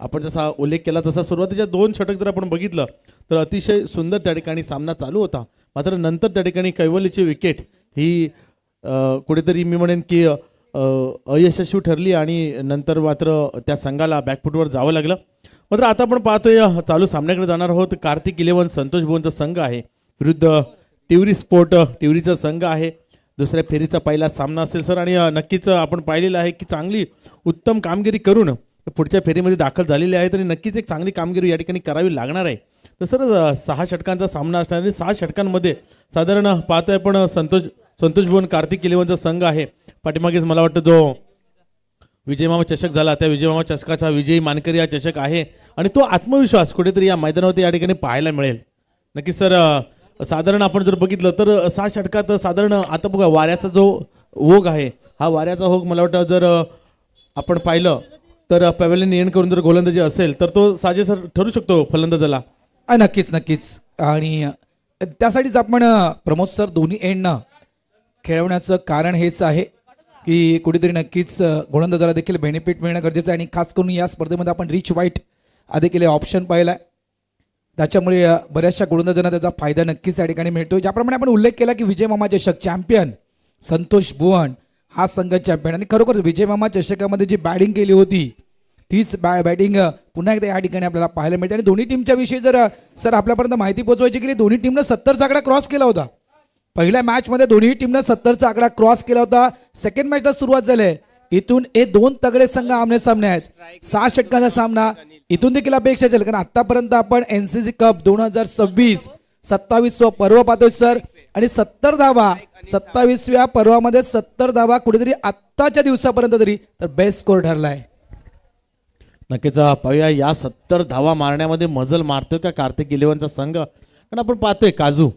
आपण जसा उल्लेख केला तसा सुरुवातीच्या 2 षटक जर आपण बघितलं तर अतिशय सुंदर त्या ठिकाणी सामना चालू होता. मात्र नंतर त्या ठिकाणी कैवल्यची विकेट ही कुठेतरी मी म्हणेन की अयशस्वी ठरली आणि नंतर मात्र त्या संघाला बॅकफुटवर जावं लागलं. मात्र आता आपण पाहतोय चालू सामन्याकडे जाणार आहोत. कार्तिक 11 संतोष भुवनचा संघ आहे विरुद्ध टिवरी स्पोर्ट टिवरीचा संघ आहे. दुसऱ्या फेरीचा पहिला सामना असेल सर आणि नक्कीच आपण पाहिलेलं आहे की चांगली उत्तम कामगिरी करून पुढच्या फेरीमध्ये दाखल झालेले आहेत आणि नक्कीच एक चांगली कामगिरी या ठिकाणी करावी लागणार आहे. तर सर 6 षटकांचा सामना असणार आणि 6 षटकांमध्ये साधारण पाहतोय आपण संतोष भुवन कार्तिक 11चा संघ आहे. पाठीमागेच मला वाटतं जो विजयमामा चषक झाला त्या विजयमामा चषकाचा विजयी मानकरी हा चषक आहे आणि तो आत्मविश्वास कुठेतरी या मैदानावरती या ठिकाणी पाहायला मिळेल. नक्कीच सर साधारण आपण जर बघितलं तर 6 षटकात साधारण आता बघा वाऱ्याचा जो ओघ आहे हा वाऱ्याचा ओघ मला वाटतं जर आपण पाहिलं तर पॅव्हेलियन एंड करून जर गोलंदाजी असेल तर तो साजेसा ठरू शकतो फलंदाजाला. नक्कीच नक्कीच आणि त्यासाठीच आपण प्रमोद सर दोन्ही एंडनं खेळवण्याचं कारण हेच आहे की कुठेतरी नक्कीच गोलंदाजाला देखील बेनिफिट मिळणं गरजेचं आहे आणि खास करून या स्पर्धेमध्ये आपण रिच वाईट देखील ऑप्शन पाहिला आहे. त्याच्यामुळे बऱ्याचशा गोलंदाजांना त्याचा फायदा नक्कीच या ठिकाणी मिळतो. ज्याप्रमाणे आपण उल्लेख केला की विजयमामा चषक चॅम्पियन संतोष भुवन हा संघ चॅम्पियन आणि खरोखर विजयमामा चषकामध्ये जी बॅटिंग केली होती तीच बॅटिंग पुन्हा एकदा या ठिकाणी आपल्याला पाहायला मिळते. आणि दोन्ही टीमच्या विषयी जर सर आपल्यापर्यंत माहिती पोहोचवायची की दोन्ही टीमनं 70चा आकडा क्रॉस केला होता. पहिल्या मॅचमध्ये दोन्ही टीमनं 70चा आकडा क्रॉस केला होता. सेकंड मॅचला सुरुवात झाली आहे. इथून हे 2 तगडे संघ आमने सामने आहेत. 6 षटकांचा सामना इथून देखील अपेक्षा असेल कारण आतापर्यंत आपण NCC कप 2026 27वा पर्व पाहतोय सर आणि 70 धावा 27व्या पर्वामध्ये 70 धावा कुठेतरी आत्ताच्या दिवसापर्यंत तरी तर बेस्ट स्कोर ठरला आहे. नक्कीच पाहूया या 70 धावा मारण्यामध्ये मजल मारतोय का कार्तिक 11चा संघ. कारण आपण पाहतोय काजू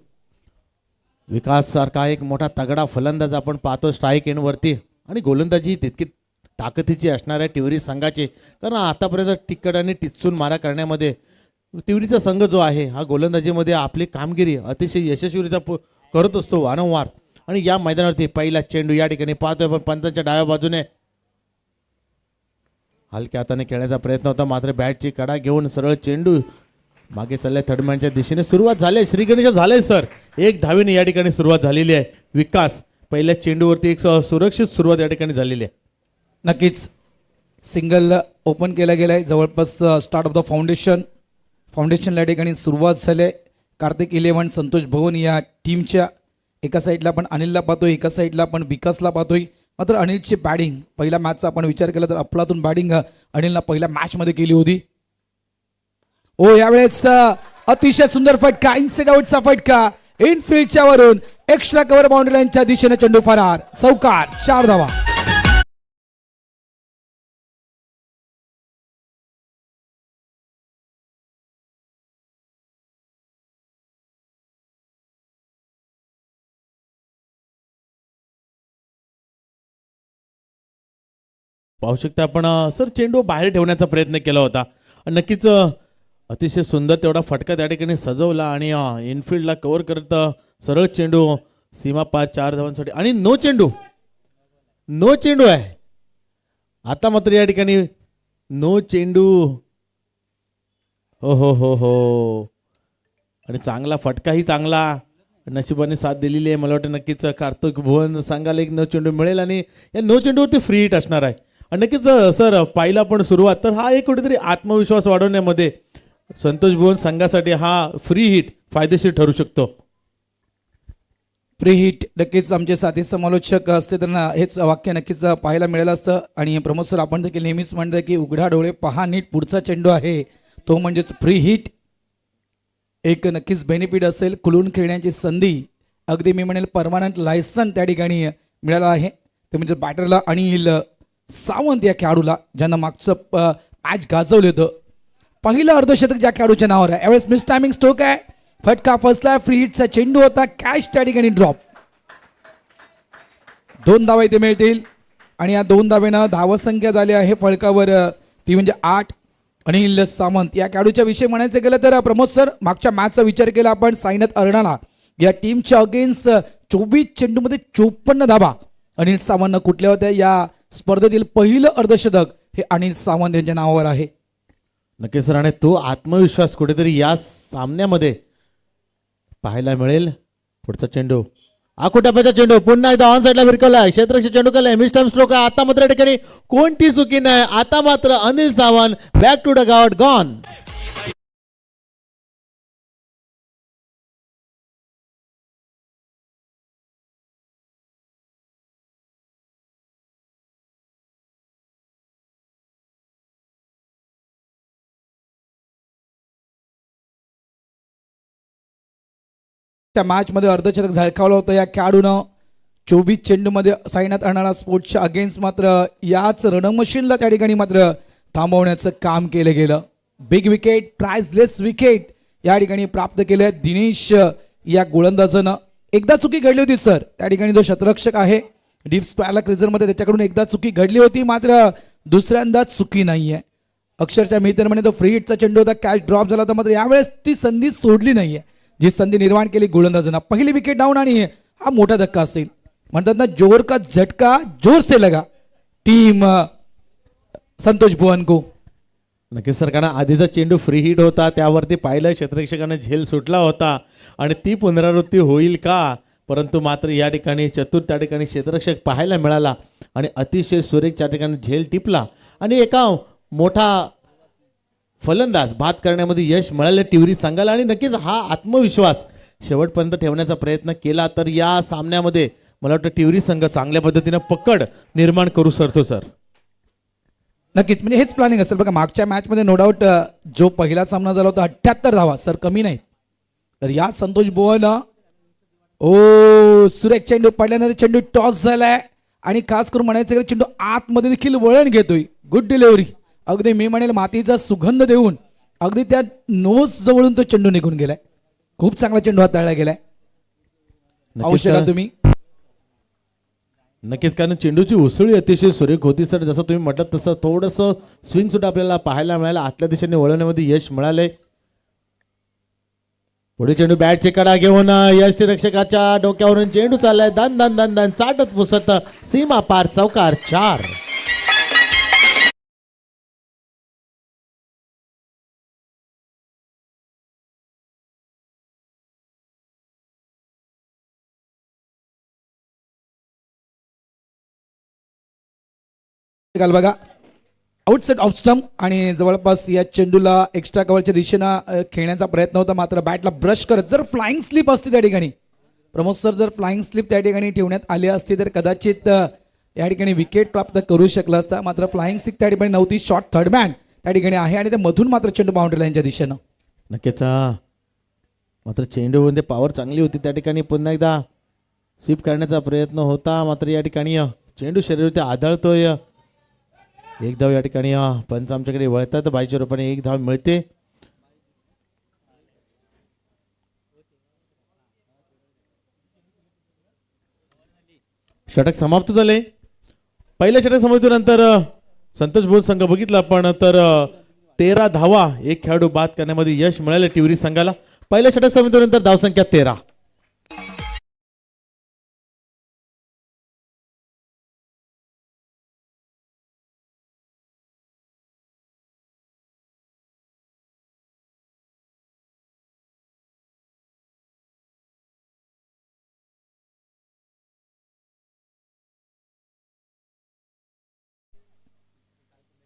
विकास सारखा एक मोठा तगडा फलंदाज आपण पाहतो स्ट्राईक एंडवरती आणि गोलंदाजी तितकी ताकदीची असणार आहे टिवरी संघाची. कारण आतापर्यंत टिकट आणि टिचून मारा करण्यामध्ये टिवरीचा संघ जो आहे हा गोलंदाजीमध्ये आपली कामगिरी अतिशय यशस्वीरित्या करत असतो वारंवार. आणि या मैदानावरती पहिला चेंडू या ठिकाणी पाहतोय पण पंचांच्या डाव्या बाजूने हलक्या हाताने खेळण्याचा प्रयत्न होता मात्र बॅटची कडा घेऊन सरळ चेंडू मागे चाललाय थर्डमॅनच्या दिशेने. सुरुवात झाली श्री गणेश झालंय सर 1 धावेने या ठिकाणी सुरुवात झालेली आहे. विकास पहिल्या चेंडूवरती एक सुरक्षित सुरुवात या ठिकाणी झालेली आहे. नक्कीच सिंगल ओपन केला गेला आहे जवळपास स्टार्ट ऑफ द फाउंडेशनला या ठिकाणी सुरुवात झाली आहे. कार्तिक 11 संतोष भुवन या टीमच्या एका साईडला आपण अनिलला पाहतोय एका साईडला आपण विकासला पाहतोय. मात्र अनिलची बॅटिंग पहिल्या मॅचचा आपण विचार केला तर अफलातून बॅटिंग अनिलला पहिल्या मॅचमध्ये केली होती. यावेळेस अतिशय सुंदर फटका इनसाइड आउटचा फटका इनफिल्डच्या वरून एक्स्ट्रा कव्हर बाउंड्री लाईनच्या दिशेने चेंडू फरार चौकार 4 धावा. पाहू शकता आपण सर चेंडू बाहेर ठेवण्याचा प्रयत्न केला होता. नक्कीच अतिशय सुंदर तेवढा फटका त्या ठिकाणी सजवला आणि इनफिल्डला कव्हर करत सरळ चेंडू सीमा पार 4 धावांसाठी आणि नो चेंडू आहे. आता मात्र या ठिकाणी नो चेंडू हो आणि चांगला फटकाही चांगला नशिबाने साथ दिलेली आहे. मला वाटतं नक्कीच कार्तिक भुवन संघाला एक नो चेंडू मिळेल आणि या नो चेंडूवरती फ्री हिट असणार आहे. आणि नक्कीच सर पाहिला पण सुरुवात तर हा एक कुठेतरी आत्मविश्वास वाढवण्यामध्ये संतोष भुवन संघासाठी हा फ्री हिट फायदेशीर ठरू शकतो. फ्री हिट नक्कीच आमचे साथी समालोचक असते त्यांना हेच वाक्य नक्कीच पाहायला मिळालं असतं. आणि प्रमोद सर आपण देखील नेहमीच म्हणतो की उघडा डोळे पहा नीट पुढचा चेंडू आहे तो म्हणजेच फ्री हिट. एक नक्कीच बेनिफिट असेल खुलून खेळण्याची संधी अगदी मी म्हणेल परमानंट लायसन त्या ठिकाणी मिळालं आहे. ते म्हणजे बॅटरला अनिल सावंत या खेळाडूला ज्यांना मागचं मॅच गाजवलं होतं. पहिलं अर्धशतक ज्या खेळाडूच्या नावावर आहे यावेळेस मिस टायमिंग स्ट्रोक आहे. फटका फसला फ्री हिटचा चेंडू होता कॅच त्या ठिकाणी ड्रॉप. 2 धावा इथे मिळतील आणि या 2 धावेनं धावसंख्या झाली आहे फळकावर ती म्हणजे 8. अनिल सावंत या खेळाडूच्या विषयी म्हणायचं गेलं तर प्रमोद सर मागच्या मॅचचा विचार केला आपण साईनाथ अरणाला या टीमच्या अगेन्स्ट 24 चेंडूमध्ये 54 धावा अनिल सावंतनं कुठल्या होत्या. या स्पर्धेतील पहिलं अर्धशतक हे अनिल सावंत यांच्या नावावर आहे. नक्कीच सर, आणि तो आत्मविश्वास कुठेतरी या सामन्यामध्ये पाहायला मिळेल. पुढचा चेंडू आकुटाप्याचा चेंडू पुन्हा एकदा ऑन साईडला भिरकवलाय. क्षेत्ररक्षक चेंडू केलाय. मिस्टम स्ट्रोक आहे. आता मात्र या ठिकाणी कोणती चुकी नाही. आता मात्र Anil Sawant back to the गावट गॉन. त्या मॅचमध्ये अर्धशतक झळकावलं होतं या खेळाडूनं. 24 चेंडूमध्ये साईनाथ अर्नाळा स्पोर्ट्सच्या अगेन्स्ट मात्र याच रणमशीनला त्या ठिकाणी मात्र थांबवण्याचं काम केलं गेलं. बिग विकेट, प्राइजलेस विकेट या ठिकाणी प्राप्त केले दिनेश या गोलंदाजानं. एकदा चुकी घडली होती सर त्या ठिकाणी. जो शतरक्षक आहे डीप स्क्वेअरला क्रिझरमध्ये त्याच्याकडून एकदा चुकी घडली होती, मात्र दुसऱ्यांदा चुकी नाहीये. अक्षरशः मी तर म्हणे तो फ्री हिटचा चेंडू होता, कॅच ड्रॉप झाला होता, मात्र यावेळेस ती संधी सोडली नाहीये जी संधी निर्माण केली गोलंदाजांना. पहिली विकेट डाऊन आणि हा मोठा धक्का असेल. म्हणतात ना, जोर का झटका जोर से लगा टीम संतोष भुवन को. नक्कीच सर, कारण आधीचा चेंडू फ्री हिट होता, त्यावरती पाहिलं क्षेत्ररक्षकाने झेल सुटला होता आणि ती पुनरावृत्ती होईल का, परंतु मात्र या ठिकाणी चतुर त्या ठिकाणी क्षेत्ररक्षक पाहायला मिळाला आणि अतिशय सुरेख त्या ठिकाणी झेल टिपला आणि एका मोठा फलंदाज बाद करण्यामध्ये यश मिळाले टिवरी संघाला. आणि नक्कीच हा आत्मविश्वास शेवटपर्यंत ठेवण्याचा प्रयत्न केला तर या सामन्यामध्ये मला वाटतं टिवरी संघ चांगल्या पद्धतीनं पकड निर्माण करू शकतो सर. नक्कीच, म्हणजे हेच प्लॅनिंग असेल बघा. मागच्या मॅचमध्ये नो डाऊट जो पहिला सामना झाला होता 78 धावा सर, कमी नाहीत. तर या संतोष भुवन सुरेख चेंडू पडल्यानंतर चेंडू टॉस झालाय आणि खास करून म्हणायचं की चेंडू आतमध्ये देखील वळण घेतोय. गुड डिलिव्हरी, अगदी मी म्हणेल मातीचा सुगंध देऊन अगदी त्या नोज जवळून तो चेंडू निघून गेलाय. खूप चांगला चेंडू हाताळला गेलाय. पाहू शकाल तुम्ही. नक्कीच, कारण चेंडूची उसळी अतिशय सुरेख होती सर. जसं तुम्ही म्हटलं तसं थोडंसं स्विंग सुद्धा आपल्याला पाहायला मिळालं. आतल्या दिशेने वळवण्यामध्ये यश मिळालंय. पुढे चेंडू बॅटची कडा घेऊन यष्टीरक्षकाच्या डोक्यावरून चेंडू चाललाय. दन दन दन दन चाटत पुसत सीमा पार चौकार 4. बघा आउटसाइड ऑफ स्टंप आणि जवळपास या चेंडूला एक्स्ट्रा कव्हरच्या दिशेनं खेळण्याचा प्रयत्न होता, मात्र बॅटला ब्रश करत जर फ्लाइंग स्लिप असती त्या ठिकाणी प्रमोद सर, जर फ्लाइंग स्लिप त्या ठिकाणी ठेवण्यात आली असती तर कदाचित या ठिकाणी विकेट प्राप्त करू शकला असता. मात्र फ्लाइंग स्लिप त्या ठिकाणी नव्हती. शॉर्ट थर्ड मॅन त्या ठिकाणी आहे आणि त्या मधून मात्र चेंडू बाउंड्री लाईनच्या दिशेनं. नक्कीच, मात्र चेंडूमध्ये पॉवर चांगली होती. त्या ठिकाणी पुन्हा एकदा स्वीप करण्याचा प्रयत्न होता, मात्र या ठिकाणी चेंडू शरीरावरती आदळतोय. एक धाव या ठिकाणी पंच आमच्याकडे वळतात. 22 रुपयाने एक धाव मिळते. षटक समाप्त झाले. पहिल्या षटक समाप्तीनंतर संतोष भुवन संघ बघितला आपण तर 13 धावा एक खेळाडू बाद करण्यामध्ये यश मिळाले टिवरी संघाला. पहिल्या षटक समाप्तीनंतर धावसंख्या 13.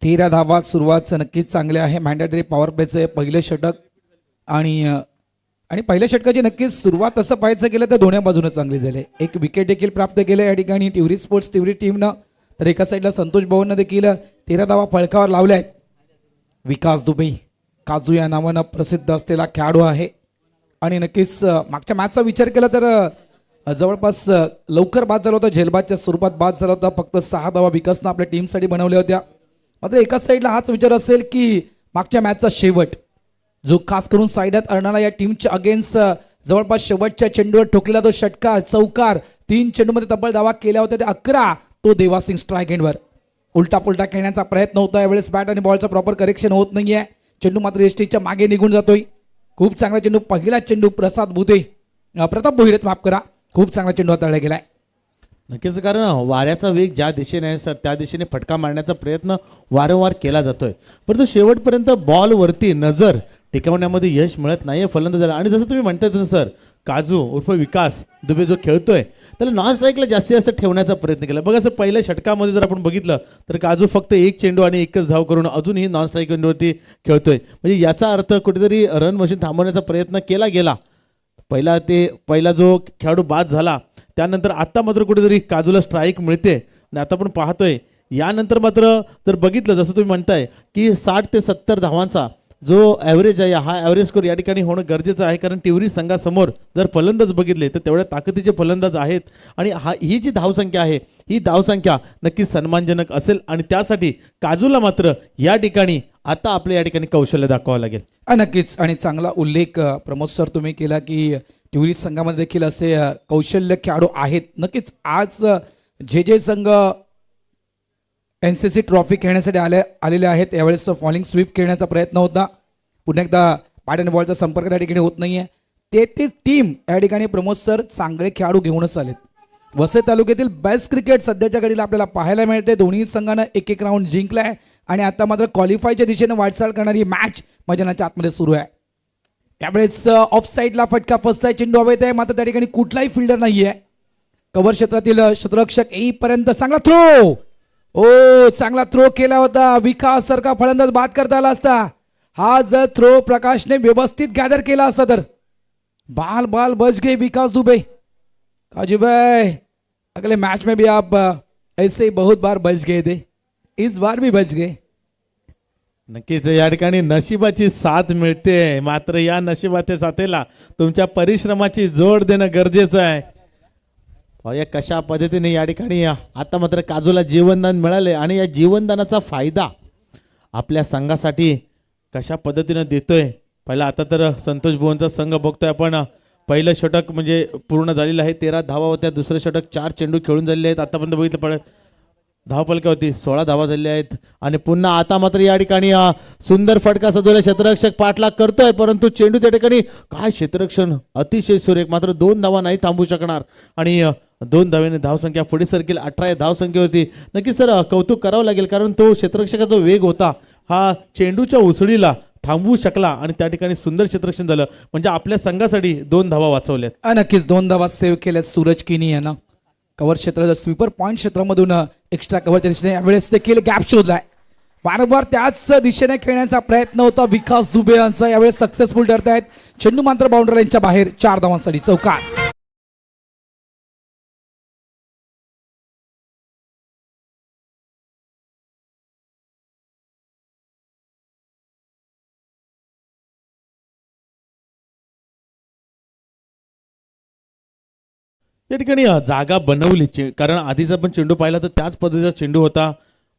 तेरा धावा सुरुवात नक्कीच चांगली आहे. मॅन्डेटरी पॉवर प्लेचं पहिले षटक आणि पहिल्या षटकाची नक्कीच सुरुवात असं पाहायचं गेलं तर दोन्ही बाजूने चांगली झाली. एक विकेट देखील प्राप्त केलं या ठिकाणी टिवरी स्पोर्ट्स टिवरी टीमनं. तर एका साईडला संतोष भुवननं देखील 13 धावा फळकावर लावल्या आहेत. विकास दुबे काजू या नावानं प्रसिद्ध असलेला खेळाडू आहे आणि नक्कीच मागच्या मॅचचा विचार केला तर जवळपास लवकर बाद झाला होता. झेलबादच्या स्वरूपात बाद झाला होता. फक्त 6 धावा विकासनं आपल्या टीमसाठी बनवल्या होत्या. मात्र एकाच साईडला हाच विचार असेल की मागच्या मॅचचा शेवट जो खास करून साईनाथ अर्नाळा या टीमच्या अगेन्स्ट जवळपास शेवटच्या चेंडूवर ठोकलेला तो षटकार चौकार 3 चेंडूमध्ये तब्बल धावा केल्या होत्या ते 11 तो देवासिंग स्ट्राईक एंडवर उलटा पुलटा खेळण्याचा प्रयत्न होता. यावेळेस बॅट आणि बॉलचं प्रॉपर करेक्शन होत नाहीये. चेंडू मात्र एसटीच्या मागे निघून जातोय. खूप चांगला चेंडू पहिला चेंडू प्रताप भोईरत माफ करा. खूप चांगला चेंडू हाताळला गेलाय. नक्कीच, कारण वाऱ्याचा वेग ज्या दिशेने आहे सर त्या दिशेने फटका मारण्याचा प्रयत्न वारंवार केला जातोय, परंतु शेवटपर्यंत बॉलवरती नजर टिकवण्यामध्ये यश मिळत नाहीये फलंदाजाला. आणि जसं तुम्ही म्हणताय तसं सर काजू उर्फ विकास दुबे जो खेळतोय त्याला नॉन स्ट्राईकला जास्तीत जास्त ठेवण्याचा प्रयत्न केला. बघा सर, पहिल्या षटकामध्ये जर आपण बघितलं तर काजू फक्त एक चेंडू आणि एकच धाव करून अजूनही नॉन स्ट्राईक विंडोवरती खेळतोय. म्हणजे याचा अर्थ कुठेतरी रन मशीन थांबवण्याचा प्रयत्न केला गेला. पहिला जो खेळाडू बाद झाला त्यानंतर आता मात्र कुठेतरी काजूला स्ट्राईक मिळते. आणि आता आपण पाहतोय यानंतर मात्र जर बघितलं जसं तुम्ही म्हणताय की 60 ते 70 धावांचा जो ॲव्हरेज आहे हा ॲव्हरेज स्कोर या ठिकाणी होणं गरजेचं आहे. कारण टिवरी संघासमोर जर फलंदाज बघितले तर तेवढ्या ताकदीचे फलंदाज आहेत. आणि ही जी धावसंख्या आहे ही धावसंख्या नक्कीच सन्मानजनक असेल. आणि त्यासाठी काजूला मात्र या ठिकाणी आता आपल्या या ठिकाणी कौशल्य दाखवावं लागेल. नक्कीच. आणि चांगला उल्लेख प्रमोद सर तुम्ही केला की टिवरी संघामध्ये देखील असे कौशल्य खेळाडू आहेत. नक्कीच आज जे संघ NCC ट्रॉफी खेळण्यासाठी आलेले आहेत यावेळेस फॉलिंग स्वीप खेळण्याचा प्रयत्न होता. पुन्हा एकदा बॅट अँड बॉलचा संपर्क त्या ठिकाणी होत नाहीये. ते टीम या ठिकाणी प्रमोद सर चांगले खेळाडू घेऊनच आलेत. वसई तालुक्यातील बेस्ट क्रिकेट सध्याच्या घडीला आपल्याला पाहायला मिळते. दोन्ही संघानं एक एक राऊंड जिंकलाय आणि आता मात्र क्वालिफायच्या दिशेने वाटचाल करणारी मॅच मैदानाच्या आतमध्ये सुरू आहे. यावेळेस ऑफ साईडला फटका फसलाय, चेंडू हवेत आहे, मात्र त्या ठिकाणी कुठलाही फिल्डर नाहीये. कव्हर क्षेत्रातील क्षेत्ररक्षक येईपर्यंत चांगला थ्रो, चांगला थ्रो केला होता. विकास सारखा फलंदाज बाद करता आला असता. हा जर थ्रो प्रकाशने व्यवस्थित गॅदर केला असता तर बाल बच गए विकास दुबे. काजू भाई अगले मैच में भी आप ऐसे ही बहुत बार बच गए थे, इस बार भी बच गए. नक्कीच या ठिकाणी नशिबाची साथ मिळते, मात्र या नशिबाच्या साथेला तुमच्या परिश्रमाची जोड देणं गरजेचं आहे. या कशा पद्धतीने या ठिकाणी आता मात्र काजूला जीवनदान मिळाले आणि या जीवनदानाचा फायदा आपल्या संघासाठी कशा पद्धतीनं देतोय. पहिला आता तर संतोष भुवनचा संघ बघतोय आपण. पहिलं षटक म्हणजे पूर्ण झालेलं आहे, 13 धावा होत्या. दुसरं षटक 4 चेंडू खेळून झालेले आहेत. आतापर्यंत बघितलं पण धावपलका होती 16 धावा झालेल्या आहेत. आणि पुन्हा आता मात्र या ठिकाणी सुंदर फटका सजवला, क्षेत्ररक्षक पाठलाग करतोय परंतु चेंडू त्या ठिकाणी काय क्षेत्ररक्षण अतिशय सुरेख, मात्र 2 धावा नाही थांबू शकणार. आणि 2 धावेने धावसंख्या पुढे सरकेल 18 या धावसंख्येवरती. नक्कीच सर कौतुक करावं लागेल, कारण तो क्षेत्ररक्षकाचा जो वेग होता हा चेंडूच्या उसळीला थांबवू शकला आणि त्या ठिकाणी सुंदर क्षेत्ररक्षण झालं. म्हणजे आपल्या संघासाठी 2 धावा वाचवल्यात. नक्कीच 2 धावा सेव्ह केल्यात सूरज किनी यानं. कव्हर क्षेत्राच्या स्वीपर पॉईंट क्षेत्रामधून एक्स्ट्रा कव्हरच्या दिशेने यावेळेस देखील गॅप शोधलाय. वारंवार त्याच दिशेने खेळण्याचा प्रयत्न होता विकास दुबे यांचा, यावेळेस सक्सेसफुल ठरत आहेत. चेंडू मात्र बाउंड्री लाईनच्या बाहेर 4 धावांसाठी चौकार. या ठिकाणी जागा बनवली कारण आधीचा पण चेंडू पाहिला तर त्याच पद्धतीचा चेंडू होता,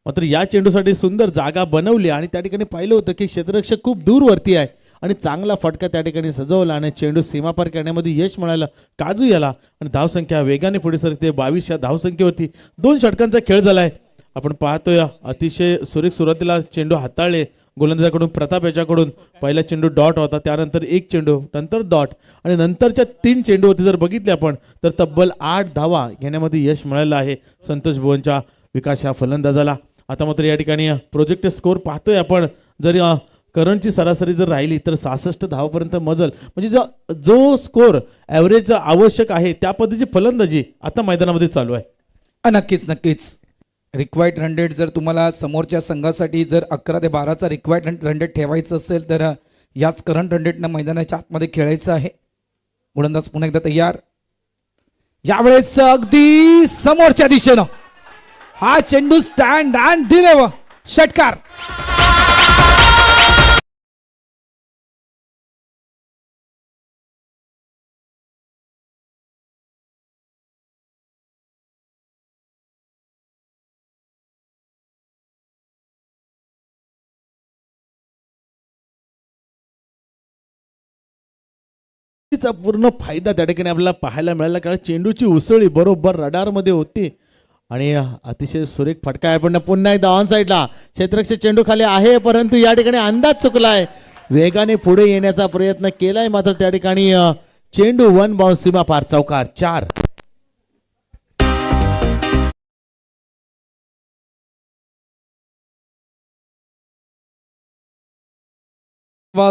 मात्र या चेंडूसाठी सुंदर जागा बनवली आणि त्या ठिकाणी पाहिलं होतं की क्षेत्ररक्षक खूप दूरवरती आहे आणि चांगला फटका त्या ठिकाणी सजवला आणि चेंडू सीमापार करण्यामध्ये यश मिळालं काजू याला. आणि धावसंख्या वेगाने पुढे सरकते 22 या धावसंख्येवरती. 2 षटकांचा खेळ झालाय. आपण पाहतोय अतिशय सुरेख सुरुवातीला चेंडू हाताळले गोलंदाजाकडून. प्रताप याच्याकडून पहिला चेंडू डॉट होता, त्यानंतर 1 चेंडू, नंतर डॉट आणि नंतरच्या 3 चेंडूवरती जर बघितले आपण तर तब्बल 8 धावा घेण्यामध्ये यश मिळालं आहे संतोष भुवनच्या विकास या फलंदाजाला. आता मात्र या ठिकाणी प्रोजेक्ट स्कोर पाहतोय आपण. जर करंटची सरासरी जर राहिली तर 66 धावापर्यंत मजल, म्हणजे जो स्कोर ॲव्हरेज आवश्यक आहे त्या पद्धतीची फलंदाजी आता मैदानामध्ये चालू आहे. नक्कीच रिक्वायर्ड रन रेट जर तुम्हाला समोरच्या संघासाठी जर 11 ते 12चा रिक्वायर्ड रन रेट ठेवायचं असेल तर याच करंट रन रेटनं मैदानाच्या आतमध्ये खेळायचं आहे. गोलंदाज पुन्हा एकदा तयार. यावेळेस अगदी समोरच्या दिशेनं हा चेंडू स्टँड अँड दिले षटकार. चा पूर्ण फायदा त्या ठिकाणी आपल्याला पाहायला मिळाला, कारण चेंडूची उसळी बरोबर रडारमध्ये होती आणि अतिशय सुरेख फटका आहे. पण पुन्हा एकदा ऑन साईडला क्षेत्ररक्षक चेंडू खाली आहे परंतु या ठिकाणी अंदाज चुकलाय. वेगाने पुढे येण्याचा प्रयत्न केलाय मात्र त्या ठिकाणी चेंडू 1 बाउंस सीमा पार चौकार 4.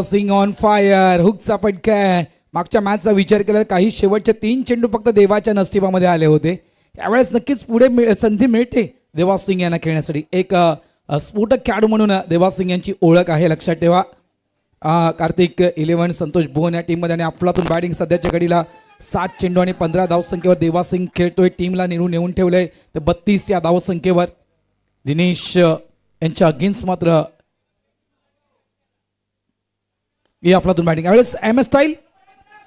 सिंग ऑन फायर, हुकचा फटका आहे. मागच्या मॅचचा विचार केला तर काही शेवटचे 3 चेंडू फक्त देवाच्या नशिबामध्ये आले होते. यावेळेस नक्कीच पुढे संधी मिळते देवा सिंग यांना खेळण्यासाठी. एक स्फोटक खेळाडू म्हणून देवा सिंग यांची ओळख आहे, लक्षात ठेवा. कार्तिक 11 संतोष भुवन या टीममध्ये आणि अफलातून बॅटिंग सध्याच्या घडीला 7 चेंडू आणि 15 धावसंख्येवर देवा सिंग खेळतोय. टीमला नेऊन ठेवलंय ते 32 या धावसंख्येवर. दिनेश यांच्या अगेन्स्ट मात्र अफलातून बॅटिंग. यावेळेस एम एस स्टाईल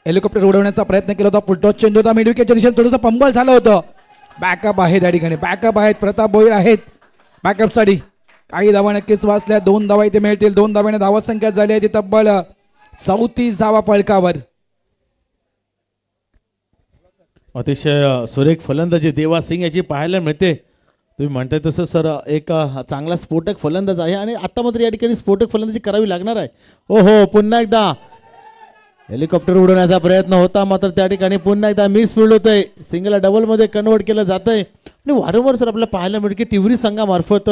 हेलिकॉप्टर उडवण्याचा प्रयत्न केला होता. फुलटॉस चेंडू होता मिड विकेटच्या दिशेने, थोडंसं पंबल झालं होतं. बॅकअप आहे त्या ठिकाणी, बॅकअप आहेत. प्रताप भोईर आहेत बॅकअपसाठी. काही धावा नक्कीच वाचल्या. 2 धावा इथे मिळतील. 2 धाव्याने धावा संख्या झाली आहे ती तब्बल 34 धावा फलकावर. अतिशय सुरेख फलंदाजी देवा सिंग याची पाहायला मिळते. तुम्ही म्हणताय तसं सर एक चांगला स्फोटक फलंदाज आहे आणि आता मात्र या ठिकाणी स्फोटक फलंदाजी करावी लागणार आहे. ओहो, पुन्हा एकदा हेलिकॉप्टर उडवण्याचा प्रयत्न होता मात्र त्या ठिकाणी पुन्हा एकदा मिस फील्ड होतंय. सिंगलला डबलमध्ये कन्वर्ट केलं जात आहे आणि वारंवार सर आपल्याला पाहायला मिळते की टिवरी संघामार्फत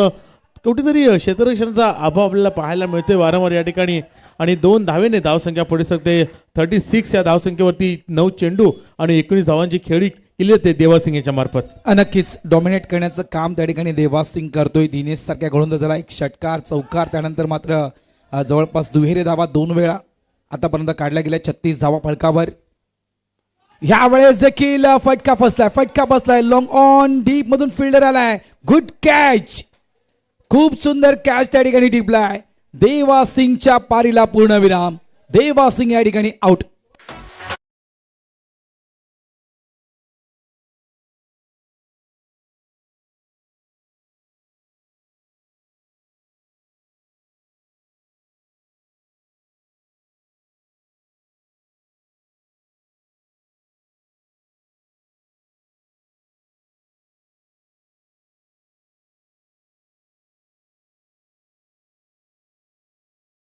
कुठेतरी क्षेत्ररक्षणाचा अभाव आपल्याला पाहायला मिळते वारंवार या ठिकाणी. आणि 2 धावेने धावसंख्या पुढे सकते. 36 या धावसंख्येवरती 9 चेंडू आणि 19 धावांची खेळी केली जाते देवासिंग याच्या मार्फत. नक्कीच डॉमिनेट करण्याचं काम त्या ठिकाणी देवास सिंग करतोय. दिनेश सारख्या गोलंदाजाला एक षटकार, चौकार, त्यानंतर मात्र जवळपास दुहेरी धावा 2 वेळा आतापर्यंत काढल्या गेल्या. 36 धावा फलकावर. यावेळेस देखील फटका फसलाय. लॉंग ऑन डीप मधून फिल्डर आलाय. गुड कॅच, खूप सुंदर कॅच त्या ठिकाणी टिपलाय. देवा सिंगच्या पारीला पूर्णविराम. देवा सिंग या ठिकाणी आउट.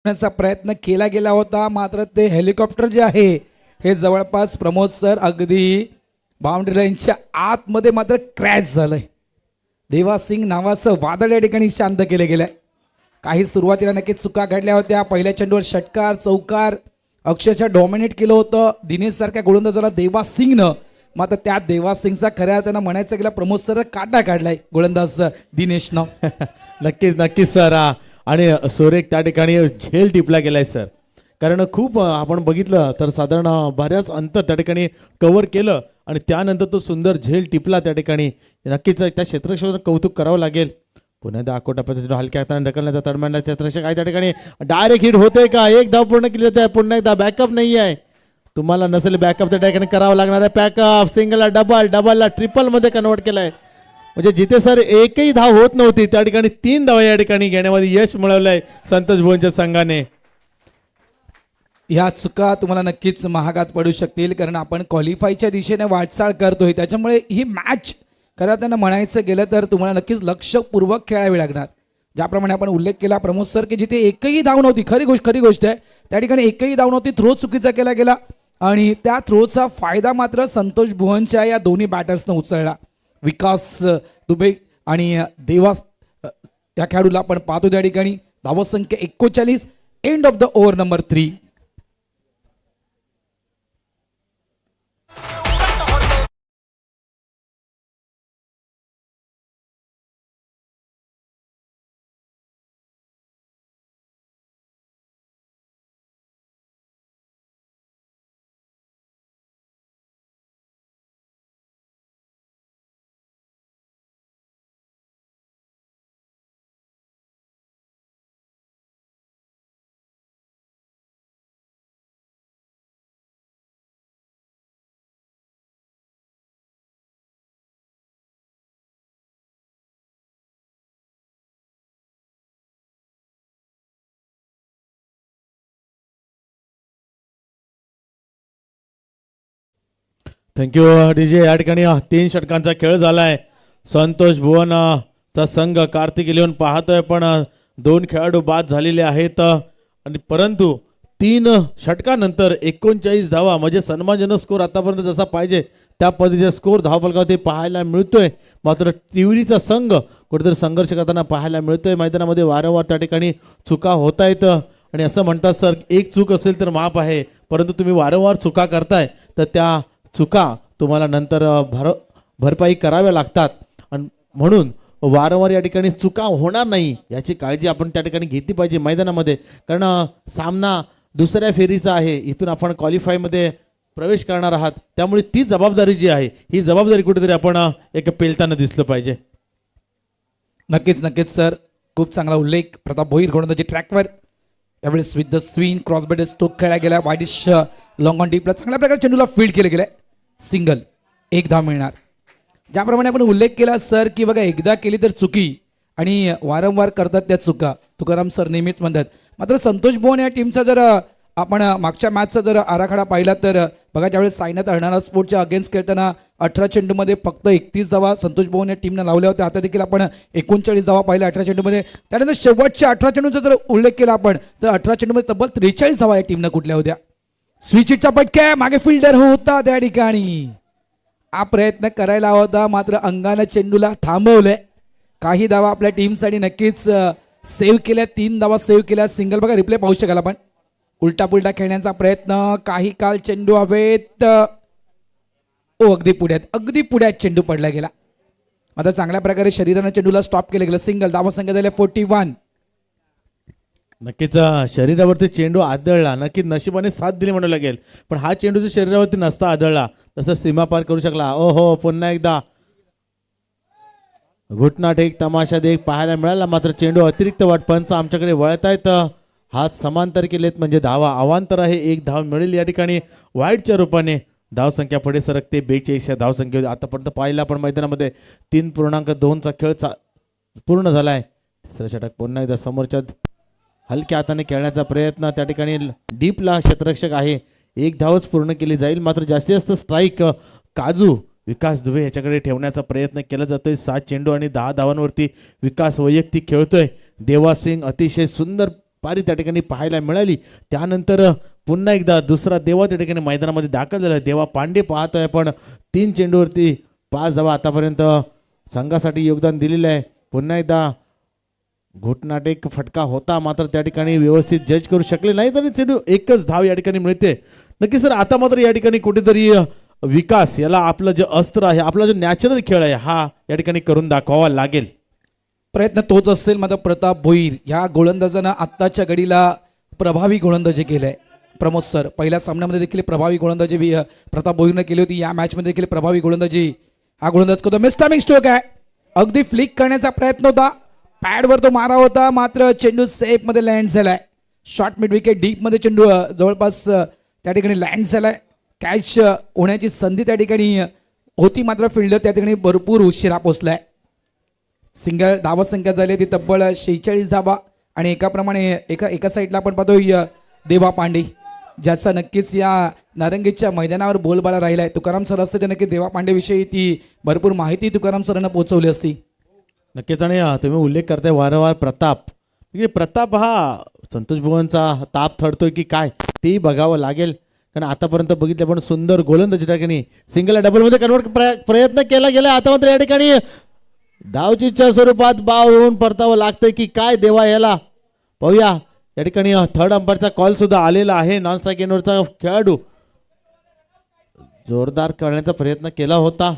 चा प्रयत्न केला गेला होता मात्र ते हेलिकॉप्टर जे आहे हे जवळपास प्रमोद सर अगदी बाउंड्री लाईनच्या आतमध्ये मात्र क्रॅश झालंय. देवा सिंग नावाचं वादळ या ठिकाणी शांत केलं गेलंय. काही सुरुवातीला नक्कीच चुका घडल्या होत्या. पहिल्या चेंडूवर षटकार, चौकार अक्षरशः डॉमिनेट केलं होतं दिनेश सारख्या गोलंदाजाला देवा सिंगनं. मात्र त्या देवा सिंगचा खऱ्या अर्थानं म्हणायचं गेलं प्रमोद सर काटा काढलाय गोलंदाज दिनेशनं. नक्कीच सर. आणि सुरेख त्या ठिकाणी झेल टिपला गेलाय सर. कारण खूप आपण बघितलं तर साधारण बऱ्याच अंतर त्या ठिकाणी कव्हर केलं आणि त्यानंतर तो सुंदर झेल टिपला त्या ठिकाणी. नक्कीच त्या क्षेत्ररक्षकाचं कौतुक करावं लागेल. पुन्हा एकदा आकोटा पद्धतीने हलक्या हाताने ढकलण्याचा तडमॅनला क्षेत्ररक्षक आहे त्या ठिकाणी. डायरेक्ट हिट होतोय का? 1 धाव पूर्ण केली जाते. पुन्हा एकदा बॅकअप नाही आहे. तुम्हाला नसेल बॅकअप त्या ठिकाणी करावं लागणार आहे. बॅकअप सिंगलला डबलला ट्रिपल मध्ये कन्वर्ट केलाय. म्हणजे जिथे सर एकही धाव होत नव्हती त्या ठिकाणी 3 धावा या ठिकाणी घेण्यामध्ये यश मिळवलंय संतोष भुवनच्या संघाने. ह्या चुका तुम्हाला नक्कीच महागात पडू शकतील कारण आपण क्वालिफायच्या दिशेने वाटचाल करतोय. त्याच्यामुळे ही मॅच खरं त्यांना म्हणायचं गेलं तर तुम्हाला नक्कीच लक्षपूर्वक खेळावी लागणार. ज्याप्रमाणे आपण उल्लेख केला प्रमोद सर की जिथे एकही धाव नव्हती, खरी गोष्ट आहे त्या ठिकाणी एकही धाव नव्हती. थ्रो चुकीचा केला गेला आणि त्या थ्रोचा फायदा मात्र संतोष भुवनच्या या दोन्ही बॅटर्सनं उचलला. विकास दुबे आणि देवा या खेळाडूला आपण पाहतो त्या ठिकाणी. धावसंख्या 39. End of the over number 3. Thank you DJ. या ठिकाणी 3 षटकांचा खेळ झालाय. संतोष भुवन चा संघ कार्तिक 11 पाहतोय पण 2 खेळाडू बाद झालेले आहेत आणि परंतु 3 षटकानंतर 39 धावा म्हणजे सन्मानजनक स्कोर आतापर्यंत जसा पाहिजे त्या पद्धतीचा स्कोर धावफलकावरती पाहायला मिळतोय. मात्र तिवरीचा संघ कुठेतरी संघर्ष करताना पाहायला मिळतोय. मैदानामध्ये वारंवार त्या ठिकाणी चुका होत आहेत आणि असं म्हणतात सर, एक चूक असेल तर माफ आहे, परंतु तुम्ही वारंवार चुका करताय तर त्या चुका तुम्हाला नंतर भरपाई कराव्या लागतात. आणि म्हणून वारंवार या ठिकाणी चुका होणार नाही याची काळजी आपण त्या ठिकाणी घेतली पाहिजे मैदानामध्ये. कारण सामना दुसऱ्या फेरीचा आहे, इथून आपण क्वालिफायमध्ये प्रवेश करणार आहात, त्यामुळे ती जबाबदारी जी आहे ही जबाबदारी कुठेतरी आपण एक पेलताना दिसलं पाहिजे. नक्कीच नक्कीच सर, खूप चांगला उल्लेख. प्रताप भोईर गोलंदाजी ट्रॅकवर यावेळेस विथ द स्विंग क्रॉसबेड स्टोक खेळला गेला. वाईडिश लॉंग ऑन डीपला चांगल्या प्रकारे चेंडूला फील्ड केलं गेलंय. सिंगल, एक धाव मिळणार. ज्याप्रमाणे आपण उल्लेख केला सर की बघा, एकदा केली तर चुकी आणि वारंवार करतात त्या चुका, तुकाराम सर नेहमीच म्हणतात. मात्र संतोष भुवन या टीमचा जर आपण मागच्या मॅचचा जर आराखडा पाहिला तर बघा, ज्यावेळेस सायनाथ अर्णारा स्पोर्टच्या अगेन्स्ट खेळताना 18 चेंडूमध्ये फक्त 31 धावा संतोष भुवन या टीमनं लावल्या होत्या. आता देखील आपण 39 धावा पाहिल्या 18 चेंडूमध्ये. त्यानंतर शेवटच्या 18 चेंडूचा जर उल्लेख केला आपण तर 18 चेंडूमध्ये तब्बल 43 धावा या टीमनं कुठल्या होत्या. स्विच हिटचा पटक्या, मागे फिल्डर होता त्या ठिकाणी, हा प्रयत्न करायला होता मात्र अंगाने चेंडूला थांबवलंय. काही धावा आपल्या टीमसाठी नक्कीच सेव्ह केल्या, 3 धावा सेव्ह केल्या. सिंगल बघा, रिप्ले पाहू शकाल आपण. उलटा पुलटा खेळण्याचा प्रयत्न, काही काळ चेंडू हवेत, अगदी पुढ्यात चेंडू पडला गेला. आता चांगल्या प्रकारे शरीराने चेंडूला स्टॉप केलं गेलं. सिंगल, धावा संख्या झाल्या 41. नक्कीच शरीरावरती चेंडू आदळला, नक्कीच नशिबाने साथ दिली म्हणावं लागेल. पण हा चेंडू जर शरीरावरती नसता आदळला तसं सीमा पार करू शकला. ओहो, पुन्हा एकदा घुटनाट एक तमाशा देख पाहायला मिळाला. मात्र चेंडू अतिरिक्त वाट पंच आमच्याकडे वळतायत. हात समांतर केलेत म्हणजे धावा अवांतर आहे. एक धाव मिळेल या ठिकाणी वाईटच्या रूपाने. धावसंख्या पुढे सरकते 42 या धावसंख्येवर. आतापर्यंत पाहिला आपण मैदानामध्ये 3.2चा खेळ पूर्ण झालाय. तिसरं षटक पुन्हा एकदा समोरच्या हलक्या हाताने खेळण्याचा प्रयत्न, त्या ठिकाणी डीपला क्षेत्ररक्षक आहे. एक धावच पूर्ण केली जाईल. मात्र जास्तीत जास्त स्ट्राईक काजू विकास दुबे याच्याकडे ठेवण्याचा प्रयत्न केला जातोय. 7 चेंडू आणि 10 धावांवरती विकास वैयक्तिक खेळतोय. देवा सिंग अतिशय सुंदर पारी त्या ठिकाणी पाहायला मिळाली. त्यानंतर पुन्हा एकदा दुसरा देवा त्या ठिकाणी मैदानामध्ये दाखल झाला. देवा पांडे पाहतोय आपण, 3 चेंडूवरती 5 धावा आतापर्यंत संघासाठी योगदान दिलेलं आहे. पुन्हा एकदा घुटनाट एक फटका होता मात्र त्या ठिकाणी व्यवस्थित जज करू शकले नाही, तरी चेंडू एकच धाव या ठिकाणी मिळते. नक्की सर, आता मात्र या ठिकाणी कुठेतरी विकास याला आपलं जे अस्त्र आहे, आपला जो नॅचरल खेळ आहे हा या ठिकाणी करून दाखवावा लागेल. प्रयत्न तोच असेल. मात्र प्रताप भोईर ह्या गोलंदाजानं आत्ताच्या घडीला प्रभावी गोलंदाजी केलंय. प्रमोद सर, पहिल्या सामन्यामध्ये देखील प्रभावी गोलंदाजी प्रताप भोईरनं केली होती. या मॅचमध्ये देखील प्रभावी गोलंदाजी हा गोलंदाज करतो. मिस्टामिंग स्ट्रोक आहे, अगदी फ्लिक करण्याचा प्रयत्न होता, पॅडवर तो मारा होता मात्र चेंडू सेफ मध्ये लँड झालाय. शॉर्ट मिड विकेट डीप मध्ये चेंडू जवळपास त्या ठिकाणी लँड झालाय. कॅच होण्याची संधी त्या ठिकाणी होती मात्र फिल्डर त्या ठिकाणी भरपूर उशिरा पोहोचलाय. सिंगल, धावा संख्या झाली ती तब्बल 46 धावा. आणि एकाप्रमाणे एका साईडला आपण पाहतोय देवा पांडे, ज्याचा नक्कीच या नारंगीच्या मैदानावर बोलबाला राहिलाय. तुकाराम सर असते तर नक्की देवा पांडे विषयी ती भरपूर माहिती तुकाराम सरांना पोहोचवली असती. नक्कीच. आणि तुम्ही उल्लेख करताय वारंवार प्रताप, म्हणजे प्रताप हा संतोष भुवनचा ताप थडतोय की काय तेही बघावं लागेल. कारण आतापर्यंत बघितलं पण सुंदर गोलंदाजी ठिकाणी सिंगल डबलमध्ये कन्वर्ट प्रयत्न केला गेला. आता मात्र या ठिकाणी धावचीच्या स्वरूपात बाव होऊन परतावं लागतंय की काय देवा याला पाहूया. या ठिकाणी थर्ड अंपायरचा कॉल सुद्धा आलेला आहे. नॉन स्ट्राईक एंडवरचा खेळाडू जोरदार करण्याचा प्रयत्न केला होता